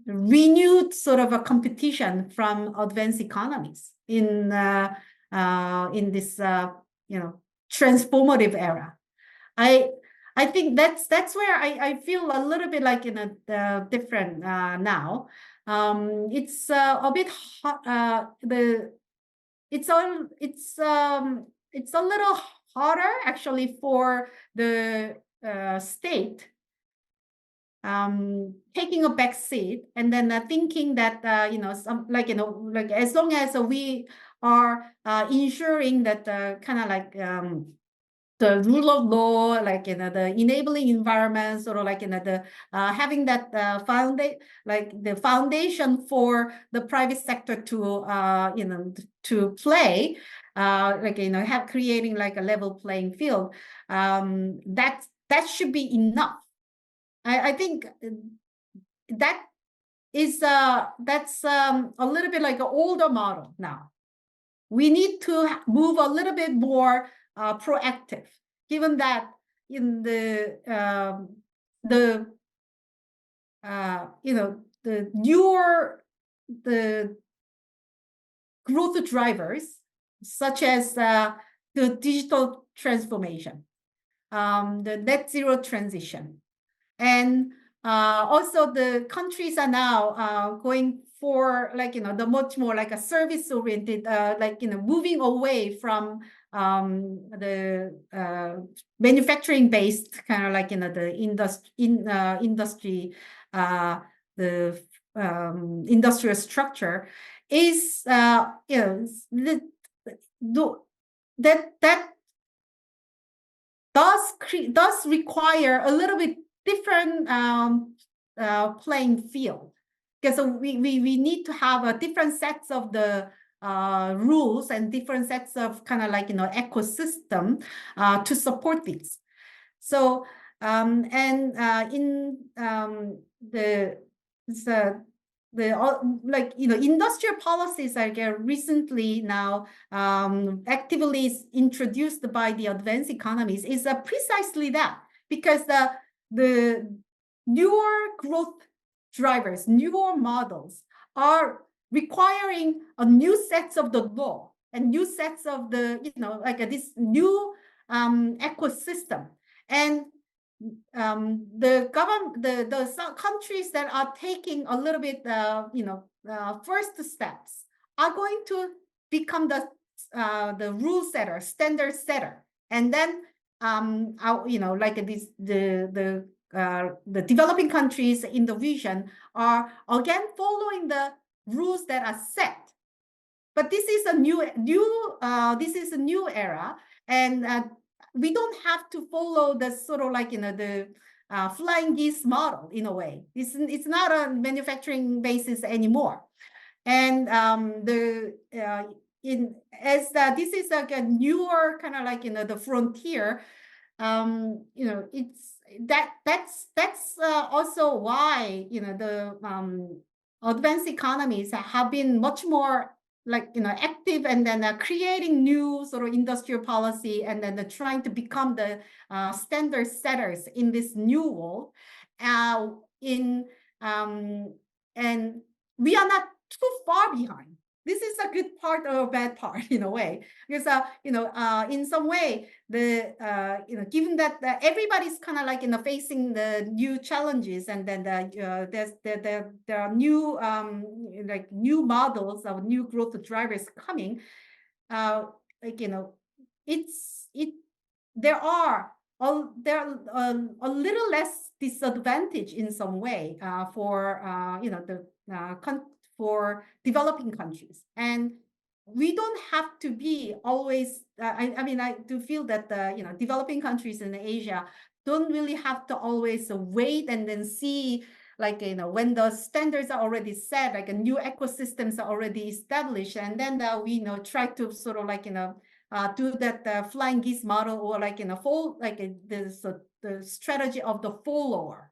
Speaker 4: renewed sort of a competition from advanced economies in this transformative era? I think that's where I feel a little bit like different now. It's a bit it's a little harder actually for the state taking a back seat and then thinking that as long as we are ensuring that kind of the rule of law, the enabling environment, sort of the having that the foundation for the private sector to to play, creating a level playing field. That should be enough. I think that is that's a little bit like an older model now. we need to move a little bit more proactive, given that in the the growth drivers, such as the digital transformation, the net zero transition, and also the countries are now going for the much more like a service oriented, moving away from the manufacturing based kind of the industry, the industrial structure is that does require a little bit different playing field, because we need to have a different sets of the rules and different sets of kind of ecosystem to support these. So in industrial policies are recently now actively introduced by the advanced economies is precisely that, because the newer growth drivers, newer models are requiring a new sets of the law and new sets of the this new ecosystem. And the government, the countries that are taking a little bit, first steps are going to become the rule setter, standard setter, and then the developing countries in the region are again following the rules that are set. But this is a new era, and we don't have to follow the sort of the flying geese model in a way. It's not a manufacturing basis anymore. And this is like a newer kind of the frontier. That's also why the advanced economies have been much more active, and then creating new sort of industrial policy, and then trying to become the standard setters in this new world. And we are not too far behind. This is a good part or a bad part in a way, because in some way given that everybody's kind of facing the new challenges, and then there are new new models of new growth drivers coming. There are a little less disadvantage in some way for for developing countries. And we don't have to be always, I do feel that developing countries in Asia don't really have to always wait and then see when the standards are already set, a new ecosystems are already established, and then we try to sort of do that flying geese model, or the strategy of the follower.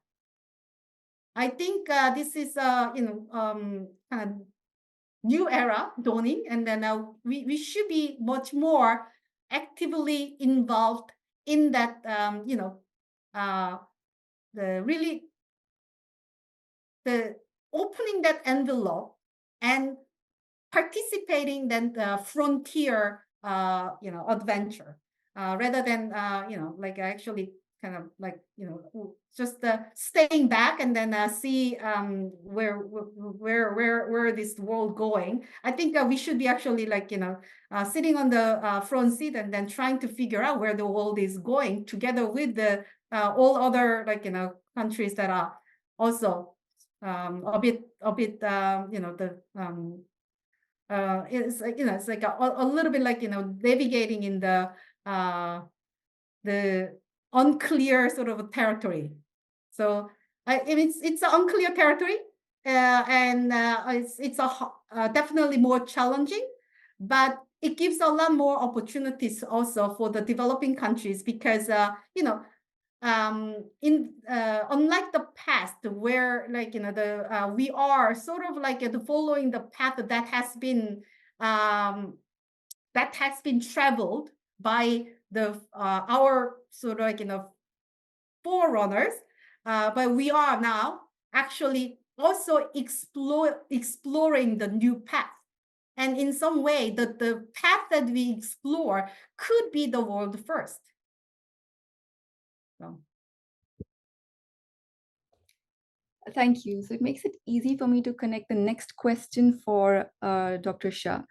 Speaker 4: I think this is kind of new era dawning, and then we should be much more actively involved in that the opening that envelope and participating in the frontier adventure, rather than actually kind of just staying back and then see where this world going. I think we should be actually sitting on the front seat and then trying to figure out where the world is going, together with the all other countries that are also a bit it's it's like a little bit navigating in the unclear sort of territory. So it's an unclear territory, and it's definitely more challenging, but it gives a lot more opportunities also for the developing countries, because unlike the past, where we are sort of following the path that has been that has been traveled by our sort of forerunners, but we are now actually also exploring the new path. And in some way, the path that we explore could be the world first. So.
Speaker 2: Thank you. So it makes it easy for me to connect the next question for Dr. Shah.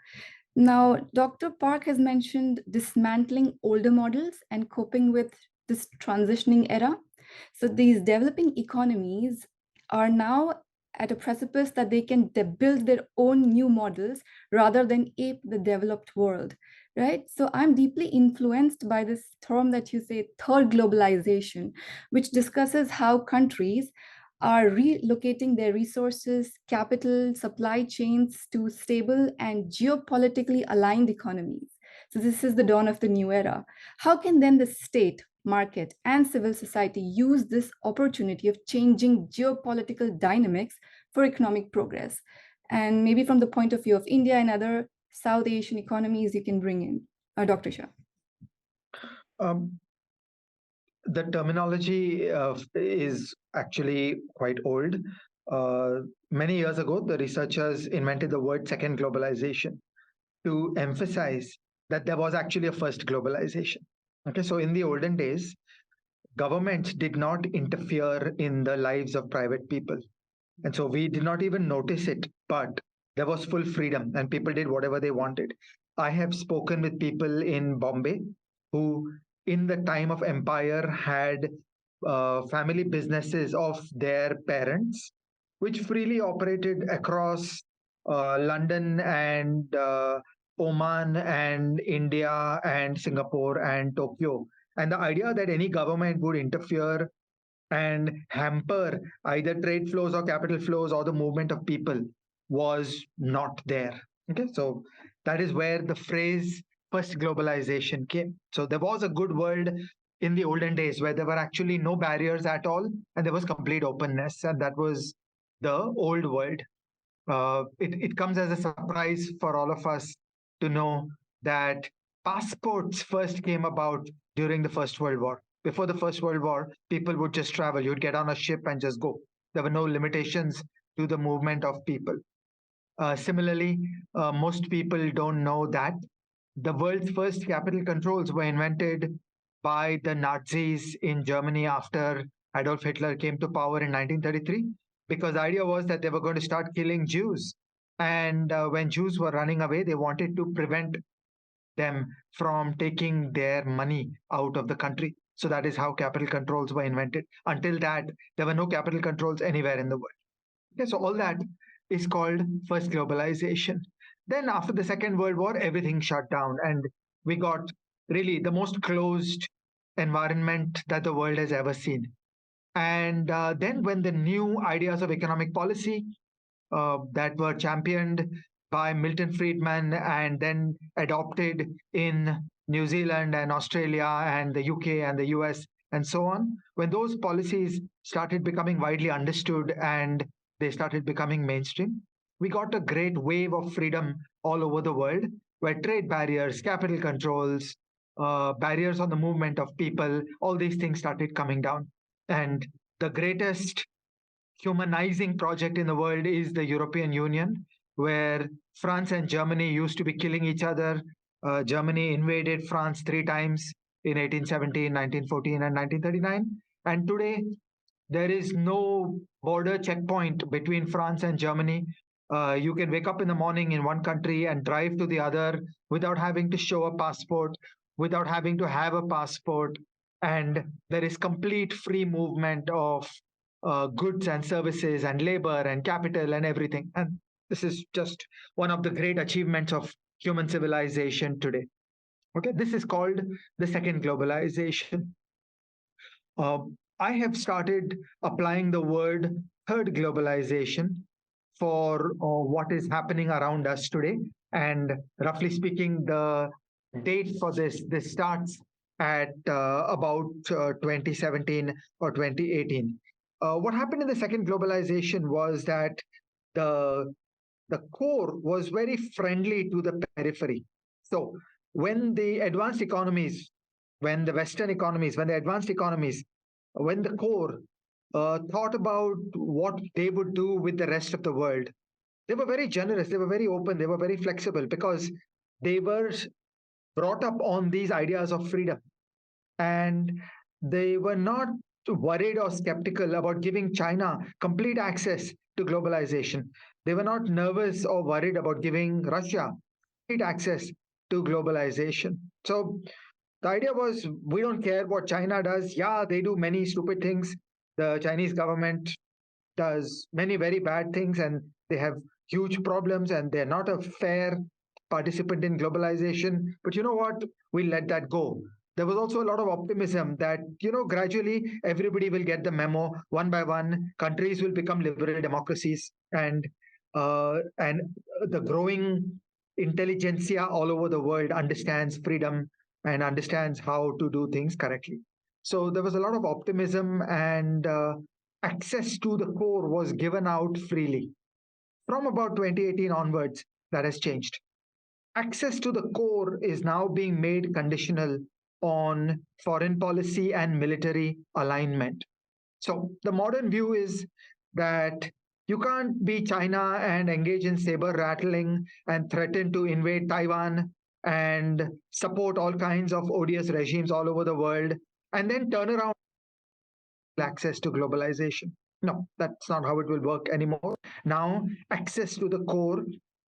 Speaker 2: Now, Dr. Park has mentioned dismantling older models and coping with this transitioning era. So these developing economies are now at a precipice that they can build their own new models rather than ape the developed world, right? So I'm deeply influenced by this term that you say, third globalization, which discusses how countries are relocating their resources, capital, supply chains to stable and geopolitically aligned economies. So this is the dawn of the new era. How can then the state, market, and civil society use this opportunity of changing geopolitical dynamics for economic progress? And maybe from the point of view of India and other South Asian economies, you can bring in Dr. Shah.
Speaker 5: The terminology is actually quite old. Many years ago, the researchers invented the word second globalization to emphasize that there was actually a first globalization. Okay, so in the olden days, governments did not interfere in the lives of private people. And so we did not even notice it, but there was full freedom and people did whatever they wanted. I have spoken with people in Bombay who, in the time of empire, had family businesses of their parents, which freely operated across London and Oman and India and Singapore and Tokyo. And the idea that any government would interfere and hamper either trade flows or capital flows or the movement of people was not there. Okay, so that is where the phrase first globalization came. So there was a good world in the olden days where there were actually no barriers at all and there was complete openness, and that was the old world. It comes as a surprise for all of us to know that passports first came about during the First World War. Before the First World War, people would just travel. You'd get on a ship and just go. There were no limitations to the movement of people. Similarly, most people don't know that the world's first capital controls were invented by the Nazis in Germany after Adolf Hitler came to power in 1933, because the idea was that they were going to start killing Jews. And when Jews were running away, they wanted to prevent them from taking their money out of the country. So that is how capital controls were invented. Until that, there were no capital controls anywhere in the world. Okay, so all that is called first globalization. Then after the Second World War, everything shut down and we got really the most closed environment that the world has ever seen. And then when the new ideas of economic policy that were championed by Milton Friedman and then adopted in New Zealand and Australia and the UK and the US and so on, when those policies started becoming widely understood and they started becoming mainstream, we got a great wave of freedom all over the world where trade barriers, capital controls, barriers on the movement of people, all these things started coming down. And the greatest humanizing project in the world is the European Union, where France and Germany used to be killing each other. Germany invaded France 3 times in 1817, 1914, and 1939. And today, there is no border checkpoint between France and Germany. You can wake up in the morning in one country and drive to the other without having to show a passport, without having to have a passport. And there is complete free movement of goods and services and labor and capital and everything. And this is just one of the great achievements of human civilization today. Okay, this is called the second globalization. I have started applying the word third globalization for what is happening around us today. And roughly speaking, the date for this starts at about 2017 or 2018. What happened in the second globalization was that the the core was very friendly to the periphery. So when the advanced economies, when the Western economies, when the advanced economies, when the core thought about what they would do with the rest of the world, they were very generous, they were very open, they were very flexible because they were brought up on these ideas of freedom. And they were not worried or skeptical about giving China complete access to globalization. They were not nervous or worried about giving Russia complete access to globalization. So the idea was we don't care what China does. Yeah, they do many stupid things. The Chinese government does many very bad things and they have huge problems and they're not a fair participant in globalization. But you know what? We'll let that go. There was also a lot of optimism that, gradually everybody will get the memo one by one. Countries will become liberal democracies, and the growing intelligentsia all over the world understands freedom and understands how to do things correctly. So there was a lot of optimism, and access to the core was given out freely. From about 2018 onwards, that has changed. Access to the core is now being made conditional on foreign policy and military alignment. So the modern view is that you can't be China and engage in saber rattling and threaten to invade Taiwan and support all kinds of odious regimes all over the world and then turn around access to globalization. No, that's not how it will work anymore. Now, access to the core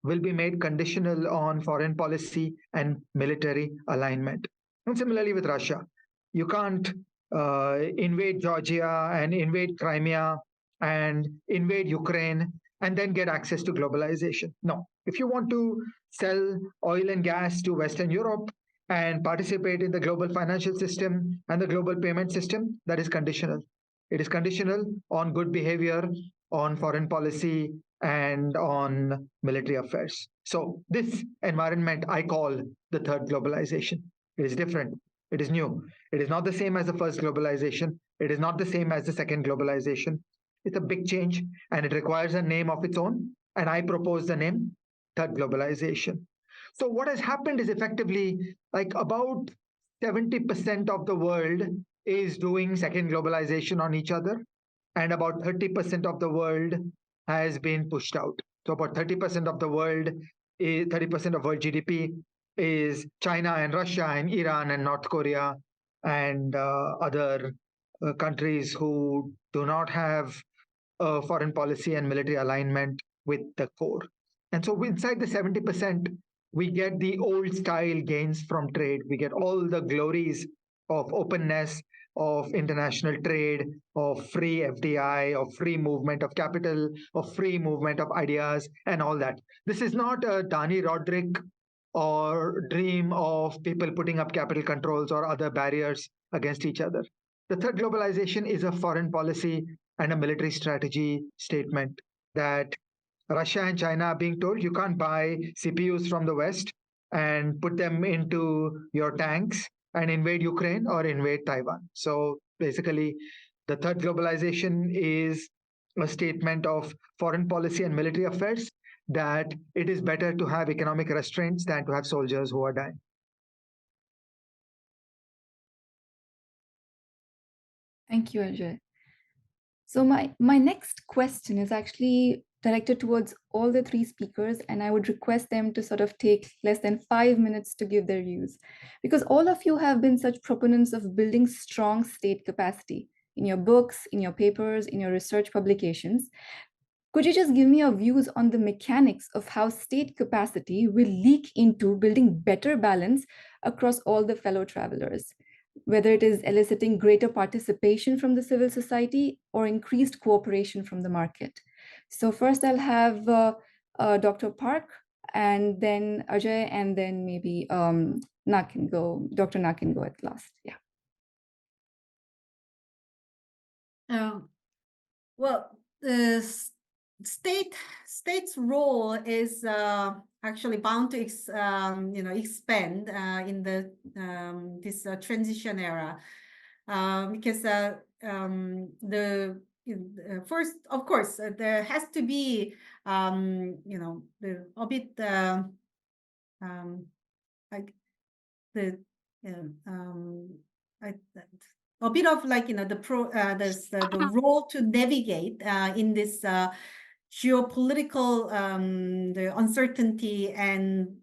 Speaker 5: will be made conditional on foreign policy and military alignment. And similarly with Russia, you can't invade Georgia and invade Crimea and invade Ukraine and then get access to globalization. No. If you want to sell oil and gas to Western Europe and participate in the global financial system and the global payment system, that is conditional. It is conditional on good behavior, on foreign policy, and on military affairs. So, this environment I call the third globalization. It is different. It is new. It is not the same as the first globalization. It is not the same as the second globalization. It's a big change and it requires a name of its own. And I propose the name third globalization. So, what has happened is effectively like about 70% of the world is doing second globalization on each other, and about 30% of the world has been pushed out. So, about 30% of the world, 30% of world GDP is China and Russia and Iran and North Korea and other countries who do not have foreign policy and military alignment with the core. And so inside the 70%, we get the old style gains from trade. We get all the glories of openness, of international trade, of free FDI, of free movement of capital, of free movement of ideas, and all that. This is not a Dani Rodrik or dream of people putting up capital controls or other barriers against each other. The third globalization is a foreign policy and a military strategy statement that Russia and China are being told you can't buy CPUs from the West and put them into your tanks and invade Ukraine or invade Taiwan. So basically, the third globalization is a statement of foreign policy and military affairs that it is better to have economic restraints than to have soldiers who are dying.
Speaker 2: Thank you, Ajay. So my next question is actually directed towards all the three speakers, and I would request them to sort of take less than 5 minutes to give their views, because all of you have been such proponents of building strong state capacity in your books, in your papers, in your research publications. Could you just give me your views on the mechanics of how state capacity will leak into building better balance across all the fellow travelers, whether it is eliciting greater participation from the civil society or increased cooperation from the market? So first I'll have Dr. Park, and then Ajay, and then maybe Nag can go, Dr. Nag can go at last. Yeah.
Speaker 4: Well, the state's role is actually bound to expand in the this transition era, because the first, of course, there has to be the a bit like the I, a bit of like the role to navigate in this geopolitical the uncertainty and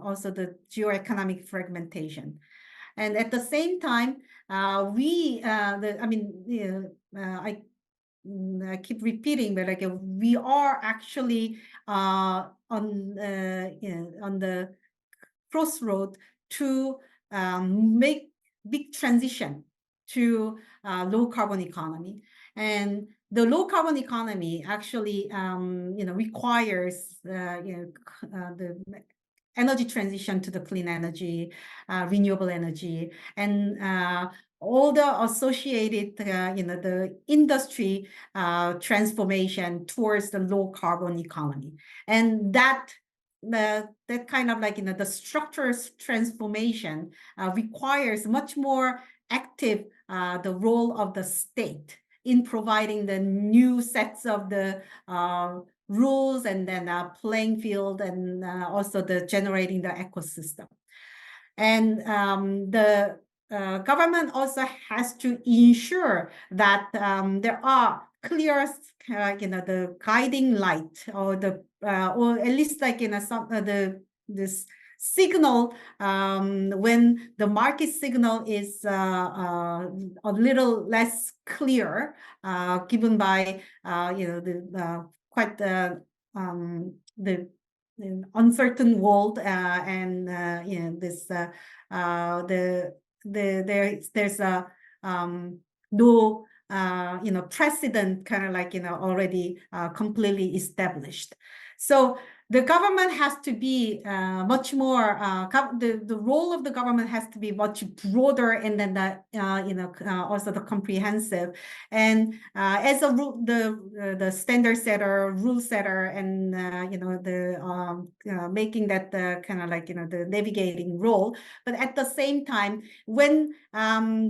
Speaker 4: also the geoeconomic fragmentation. And at the same time, I keep repeating, but like we are actually on the crossroad to make big transition to low carbon economy. And the low carbon economy actually requires the energy transition to the clean energy, renewable energy, and all the associated, the industry transformation towards the low carbon economy. And that kind of like, the structures transformation requires much more active the role of the state in providing the new sets of the rules and then playing field and also the generating the ecosystem. And the government also has to ensure that there are clear, the guiding light or the or at least like some this signal when the market signal is a little less clear, given by the quite the uncertain world and this there's a no precedent kind of like already completely established. So the government has to be much more the role of the government has to be much broader, and then also the comprehensive, and as a the standard setter, rule setter, and making that the kind of like the navigating role. But at the same time, when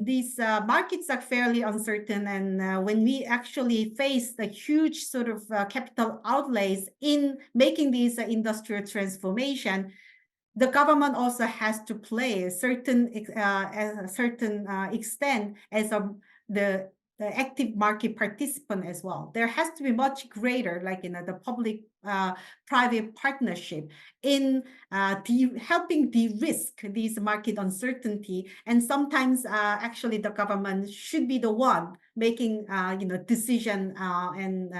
Speaker 4: these markets are fairly uncertain, and when we actually face the huge sort of capital outlays in making these industrial transformation, the government also has to play a certain extent as the active market participant as well. There has to be much greater, like the public private partnership in helping de-risk these market uncertainty. And sometimes actually the government should be the one making decision and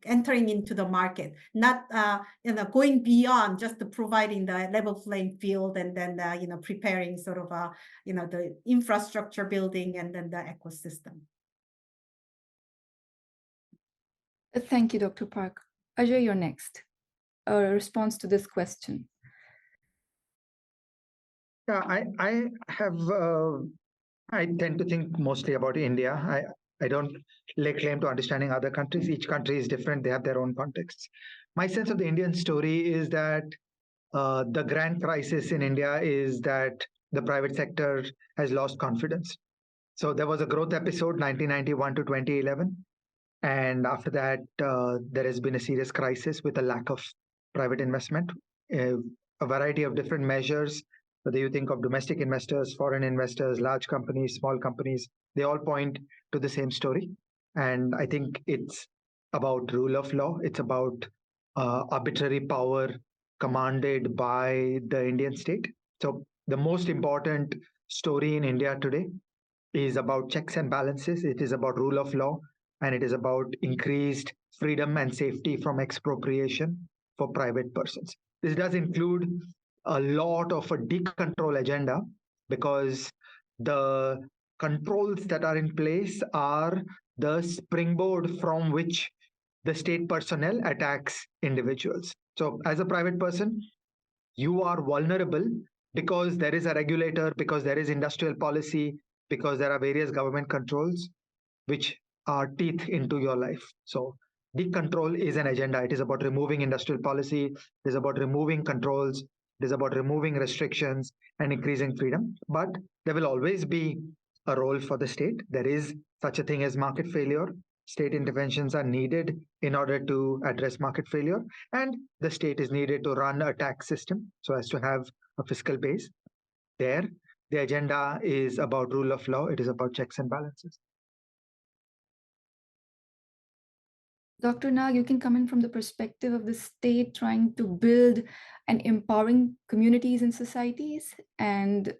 Speaker 4: entering into the market, not going beyond just providing the level playing field and then preparing sort of the infrastructure building and then the ecosystem.
Speaker 2: Thank you, Dr. Park. Ajay, you're next. A response to this question.
Speaker 5: Yeah, I have I tend to think mostly about India. I don't lay claim to understanding other countries. Each country is different. They have their own contexts. My sense of the Indian story is that the grand crisis in India is that the private sector has lost confidence. So there was a growth episode, 1991 to 2011. And after that, there has been a serious crisis with a lack of private investment, a variety of different measures. Whether you think of domestic investors, foreign investors, large companies, small companies, they all point to the same story. And I think it's about rule of law. It's about arbitrary power commanded by the Indian state. So the most important story in India today is about checks and balances. It is about rule of law, and it is about increased freedom and safety from expropriation for private persons. This does include a lot of a decontrol agenda, because the controls that are in place are the springboard from which the state personnel attacks individuals. So as a private person, you are vulnerable because there is a regulator, because there is industrial policy, because there are various government controls which are teeth into your life. So decontrol is an agenda. It is about removing industrial policy. It is about removing controls. It is about removing restrictions and increasing freedom. But there will always be a role for the state. There is such a thing as market failure. State interventions are needed in order to address market failure, and the state is needed to run a tax system so as to have a fiscal base. There, the agenda is about rule of law. It is about checks and balances.
Speaker 2: Dr. Nag, you can come in from the perspective of the state trying to build and empowering communities and societies, and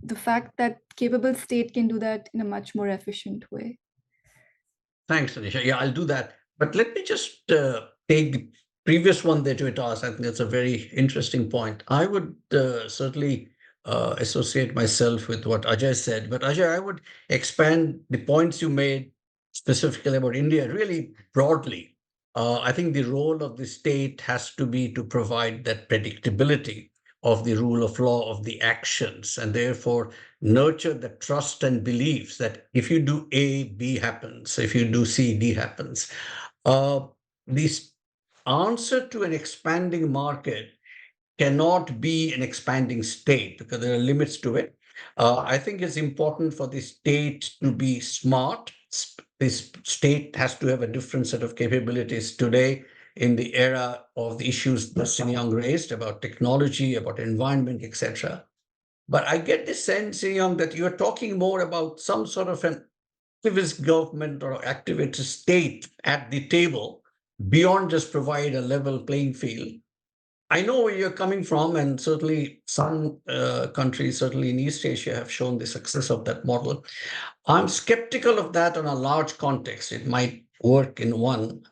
Speaker 2: the fact that capable state can do that in a much more efficient way.
Speaker 3: Thanks, Anisha. Yeah, I'll do that. But let me just take the previous one that you had asked. I think that's a very interesting point. I would certainly associate myself with what Ajay said. But Ajay, I would expand the points you made specifically about India really broadly. I think the role of the state has to be to provide that predictability of the rule of law, of the actions, and therefore nurture the trust and beliefs that if you do A, B happens. If you do C, D happens. The answer to an expanding market cannot be an expanding state because there are limits to it. I think it's important for the state to be smart. This state has to have a different set of capabilities today in the era of the issues that Cyn-Young raised about technology, about environment, etc. But I get the sense, Young, that you're talking more about some sort of an activist government or activist state at the table beyond just provide a level playing field. I know where you're coming from, and certainly some countries, certainly in East Asia, have shown the success of that model. I'm skeptical of that on a large context. It might work in one,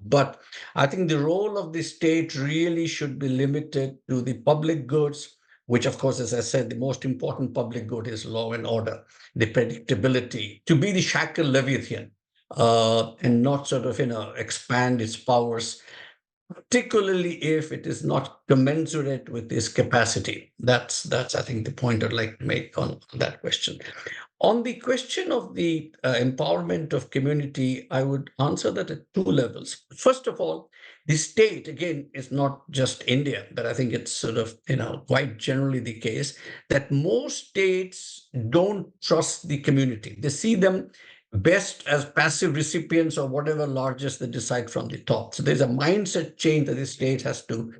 Speaker 3: but I think the role of the state really should be limited to the public goods, which, of course, as I said, the most important public good is law and order, the predictability, to be the shackle leviathan, and not sort of expand its powers, particularly if it is not commensurate with its capacity. That's I think the point I'd like to make on that question. On the question of the empowerment of community, I would answer that at two levels. First of all, the state, again, is not just India, but I think it's sort of, quite generally the case that most states don't trust the community. They see them best as passive recipients of whatever largest they decide from the top. So there's a mindset change that the state has to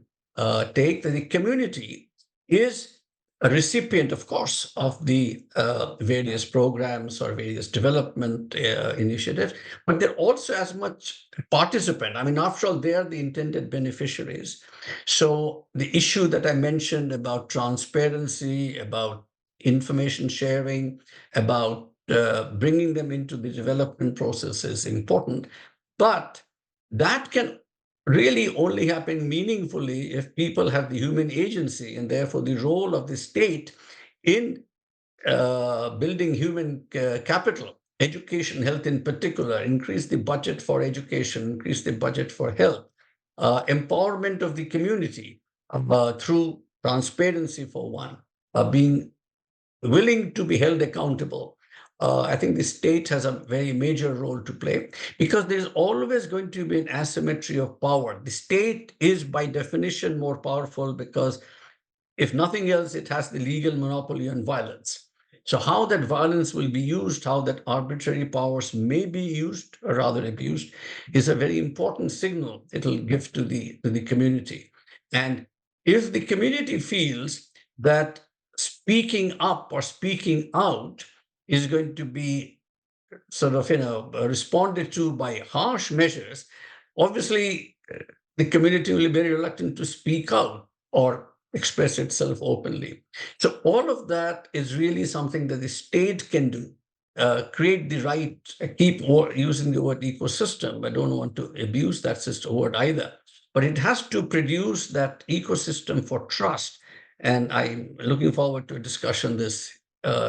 Speaker 3: take, that the community is a recipient, of course, of the various programs or various development initiatives, but they're also as much participant. I mean, after all, they are the intended beneficiaries. So the issue that I mentioned about transparency, about information sharing, about bringing them into the development process is important, but that can really only happen meaningfully if people have the human agency, and therefore the role of the state in building human capital, education, health in particular, increase the budget for education, increase the budget for health, empowerment of the community through transparency for one, being willing to be held accountable. I think the state has a very major role to play because there's always going to be an asymmetry of power. The state is by definition more powerful because if nothing else, it has the legal monopoly on violence. So how that violence will be used, how that arbitrary powers may be used or rather abused, is a very important signal it'll give to the community. And if the community feels that speaking up or speaking out is going to be sort of responded to by harsh measures, obviously the community will be very reluctant to speak out or express itself openly. So all of that is really something that the state can do. Create the right, keep using the word ecosystem. I don't want to abuse that system word either, but it has to produce that ecosystem for trust. And I'm looking forward to a discussion, this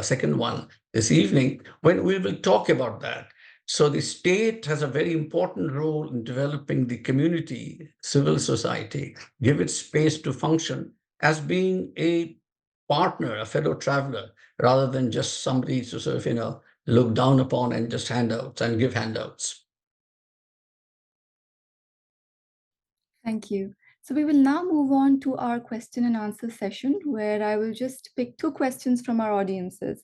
Speaker 3: second one this evening, when we will talk about that. So the state has a very important role in developing the community, civil society, give it space to function as being a partner, a fellow traveler, rather than just somebody to sort of, look down upon and just handouts and give handouts.
Speaker 2: Thank you. So we will now move on to our question and answer session, where I will just pick two questions from our audiences.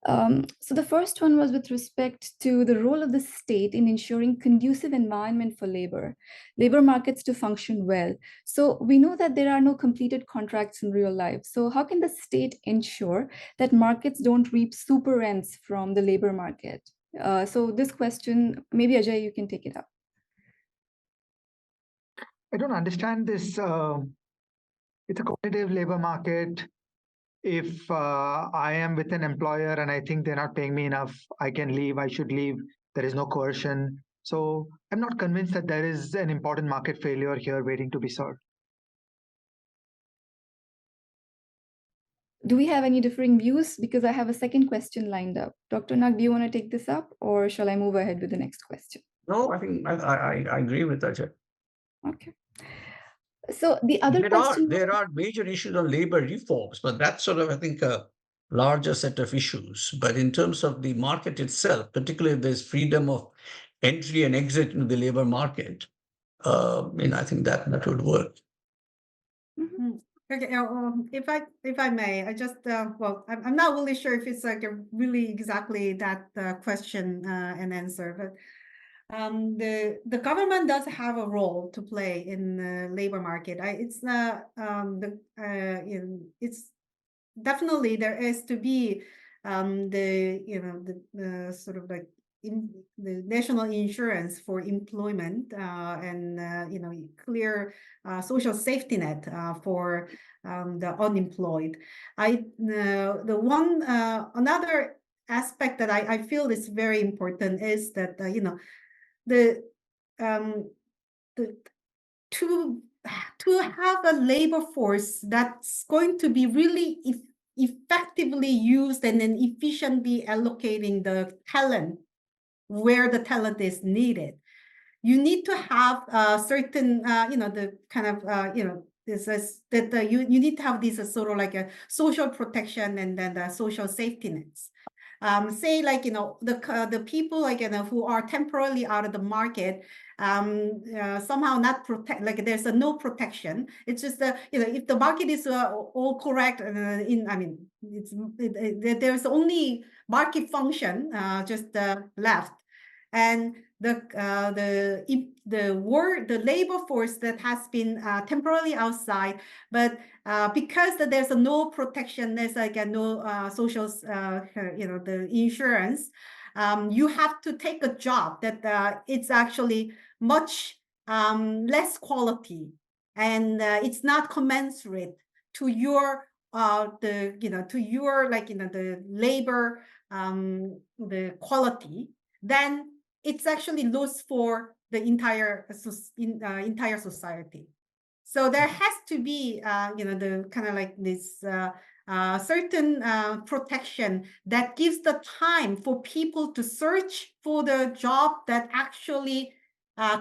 Speaker 2: So the first one was with respect to the role of the state in ensuring conducive environment for labor markets to function well. So we know that there are no completed contracts in real life. So how can the state ensure that markets don't reap super rents from the labor market? So this question, maybe Ajay, you can take it up.
Speaker 5: I don't understand this. It's a competitive labor market. If I am with an employer and I think they're not paying me enough, I can leave, I should leave. There is no coercion. So I'm not convinced that there is an important market failure here waiting to be solved.
Speaker 2: Do we have any differing views? Because I have a second question lined up. Dr. Nag, do you want to take this up or shall I move ahead with the next question?
Speaker 3: No, I think I agree with Ajay.
Speaker 2: Okay. So the other question
Speaker 3: There are major issues on labor reforms, but that's sort of, I think, a larger set of issues. But in terms of the market itself, particularly if there's freedom of entry and exit into the labor market, I think that would work.
Speaker 4: Okay, if I may, I just well, I'm not really sure if it's like a really exactly that question and answer, but the government does have a role to play in the labor market. It's it's definitely there is to be the sort of like in the national insurance for employment and clear social safety net for the unemployed. The one another aspect that I feel is very important is that the um the to have a labor force that's going to be really effectively used and then efficiently allocating the talent where the talent is needed. You need to have certain, the kind of, this is that you need to have this sort of like a social protection and then the social safety nets. Say like the people like who are temporarily out of the market somehow not protect, like there's a no protection. It's just if the market is all correct there's only market function just left, and the labor force that has been temporarily outside, but because there's no protection, there's like a no social the insurance, you have to take a job that it's actually much less quality, and it's not commensurate to your to your the labor the quality, then it's actually loss for the entire entire society. So there has to be the kind of like this certain protection that gives the time for people to search for the job that actually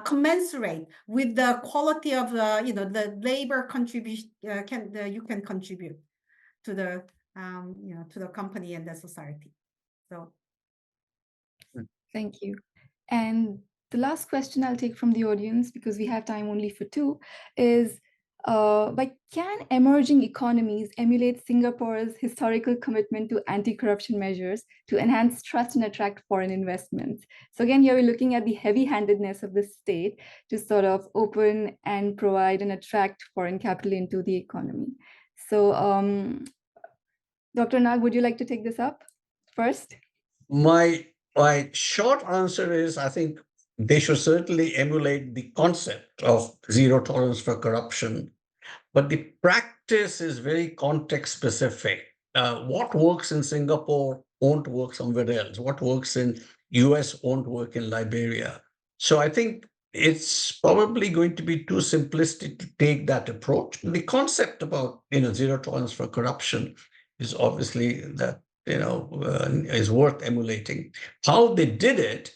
Speaker 4: commensurate with the quality of the labor contribution you can contribute to the to the company and the society. So
Speaker 2: thank you. And the last question I'll take from the audience, because we have time only for two, is can emerging economies emulate Singapore's historical commitment to anti-corruption measures to enhance trust and attract foreign investments? So again, here we're looking at the heavy-handedness of the state to sort of open and provide and attract foreign capital into the economy. So Dr. Nag, would you like to take this up first?
Speaker 3: My short answer is I think they should certainly emulate the concept of zero tolerance for corruption, but the practice is very context specific. What works in Singapore won't work somewhere else. What works in US won't work in Liberia. So I think it's probably going to be too simplistic to take that approach. The concept about zero tolerance for corruption is obviously that is worth emulating. How they did it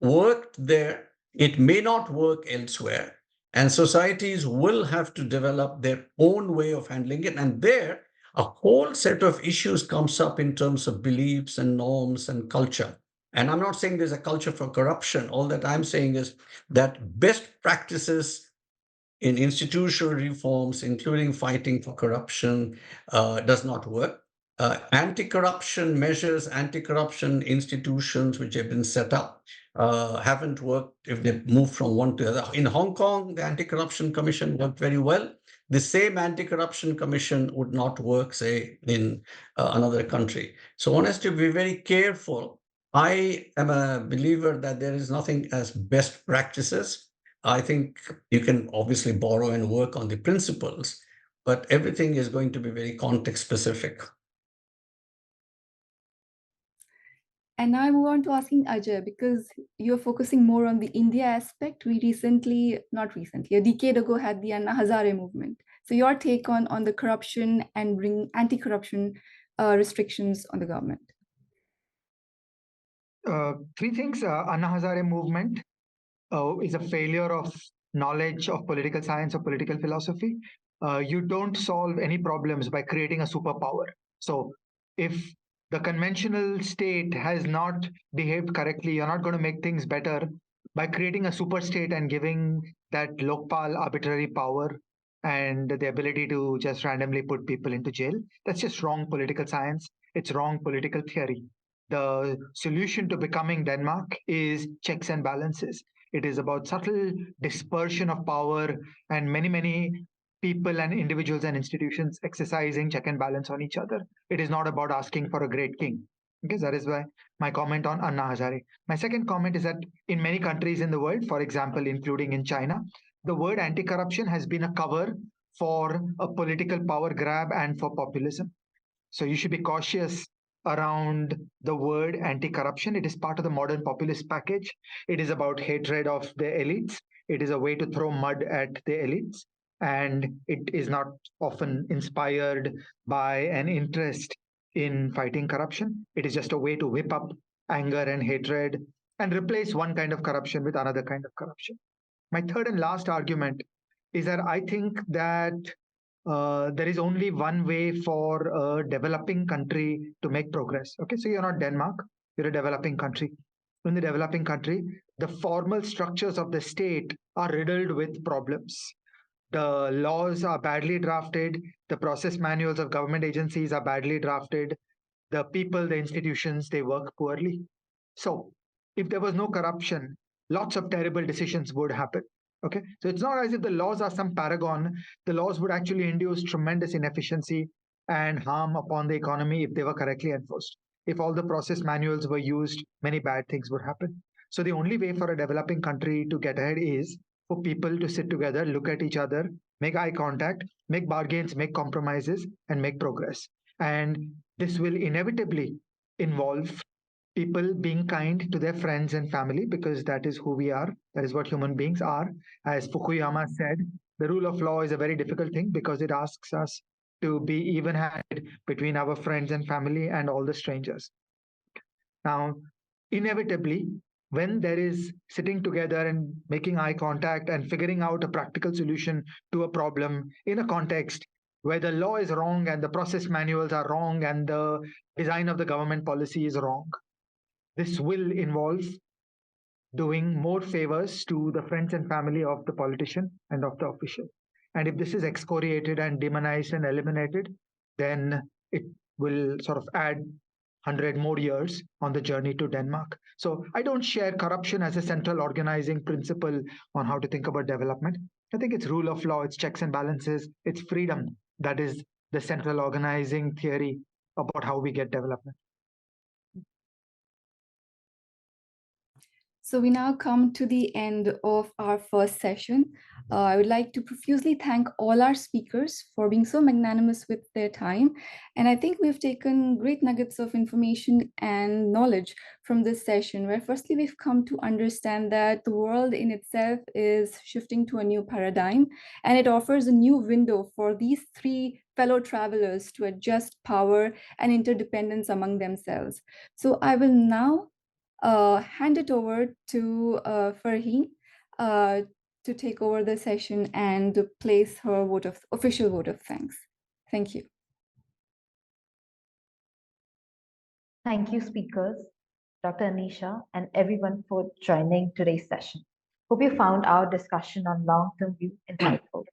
Speaker 3: worked there. It may not work elsewhere. And societies will have to develop their own way of handling it. And there, a whole set of issues comes up in terms of beliefs and norms and culture. And I'm not saying there's a culture for corruption. All that I'm saying is that best practices in institutional reforms, including fighting for corruption, does not work. Anti-corruption measures, anti-corruption institutions which have been set up haven't worked if they move from one to the other. In Hong Kong, the Anti-Corruption Commission worked very well. The same Anti-Corruption Commission would not work, say, in another country. So one has to be very careful. I am a believer that there is nothing as best practices. I think you can obviously borrow and work on the principles, but everything is going to be very context specific.
Speaker 2: And now I move on to asking Ajay, because you're focusing more on the India aspect. We not recently, a decade ago, had the Anna Hazare movement. So your take on the corruption and bring anti-corruption restrictions on the government.
Speaker 5: Three things. Anna Hazare movement is a failure of knowledge of political science or political philosophy. You don't solve any problems by creating a superpower. So if the conventional state has not behaved correctly, you're not going to make things better by creating a super state and giving that Lokpal arbitrary power and the ability to just randomly put people into jail. That's just wrong political science. It's wrong political theory. The solution to becoming Denmark is checks and balances. It is about subtle dispersion of power and many people and individuals and institutions exercising check and balance on each other. It is not about asking for a great king. Okay, that is why my comment on Anna Hazare. My second comment is that in many countries in the world, for example, including in China, the word anti-corruption has been a cover for a political power grab and for populism. So you should be cautious around the word anti-corruption. It is part of the modern populist package. It is about hatred of the elites. It is a way to throw mud at the elites. And it is not often inspired by an interest in fighting corruption. It is just a way to whip up anger and hatred and replace one kind of corruption with another kind of corruption. My third and last argument is that I think that there is only one way for a developing country to make progress. Okay, so you're not Denmark, you're a developing country. In the developing country, the formal structures of the state are riddled with problems. The laws are badly drafted, the process manuals of government agencies are badly drafted, the people, the institutions, they work poorly. So if there was no corruption, lots of terrible decisions would happen. Okay, so it's not as if the laws are some paragon. The laws would actually induce tremendous inefficiency and harm upon the economy if they were correctly enforced. If all the process manuals were used, many bad things would happen. So the only way for a developing country to get ahead is for people to sit together, look at each other, make eye contact, make bargains, make compromises, and make progress. And this will inevitably involve people being kind to their friends and family because that is who we are. That is what human beings are. As Fukuyama said, the rule of law is a very difficult thing because it asks us to be even handed between our friends and family and all the strangers. Now, inevitably, when there is sitting together and making eye contact and figuring out a practical solution to a problem in a context where the law is wrong and the process manuals are wrong and the design of the government policy is wrong, this will involve doing more favors to the friends and family of the politician and of the official. And if this is excoriated and demonized and eliminated, then it will sort of add 100 more years on the journey to Denmark. So I don't share corruption as a central organizing principle on how to think about development. I think it's rule of law, it's checks and balances, it's freedom that is the central organizing theory about how we get development.
Speaker 2: So we now come to the end of our first session. I would like to profusely thank all our speakers for being so magnanimous with their time. And I think we've taken great nuggets of information and knowledge from this session, where firstly, we've come to understand that the world in itself is shifting to a new paradigm, and it offers a new window for these three fellow travelers to adjust power and interdependence among themselves. So I will now hand it over to Farheen to take over the session and place her official vote of thanks. Thank you.
Speaker 1: Thank you, speakers, Dr. Aneesha, and everyone for joining today's session. Hope you found our discussion on long-term view insightful.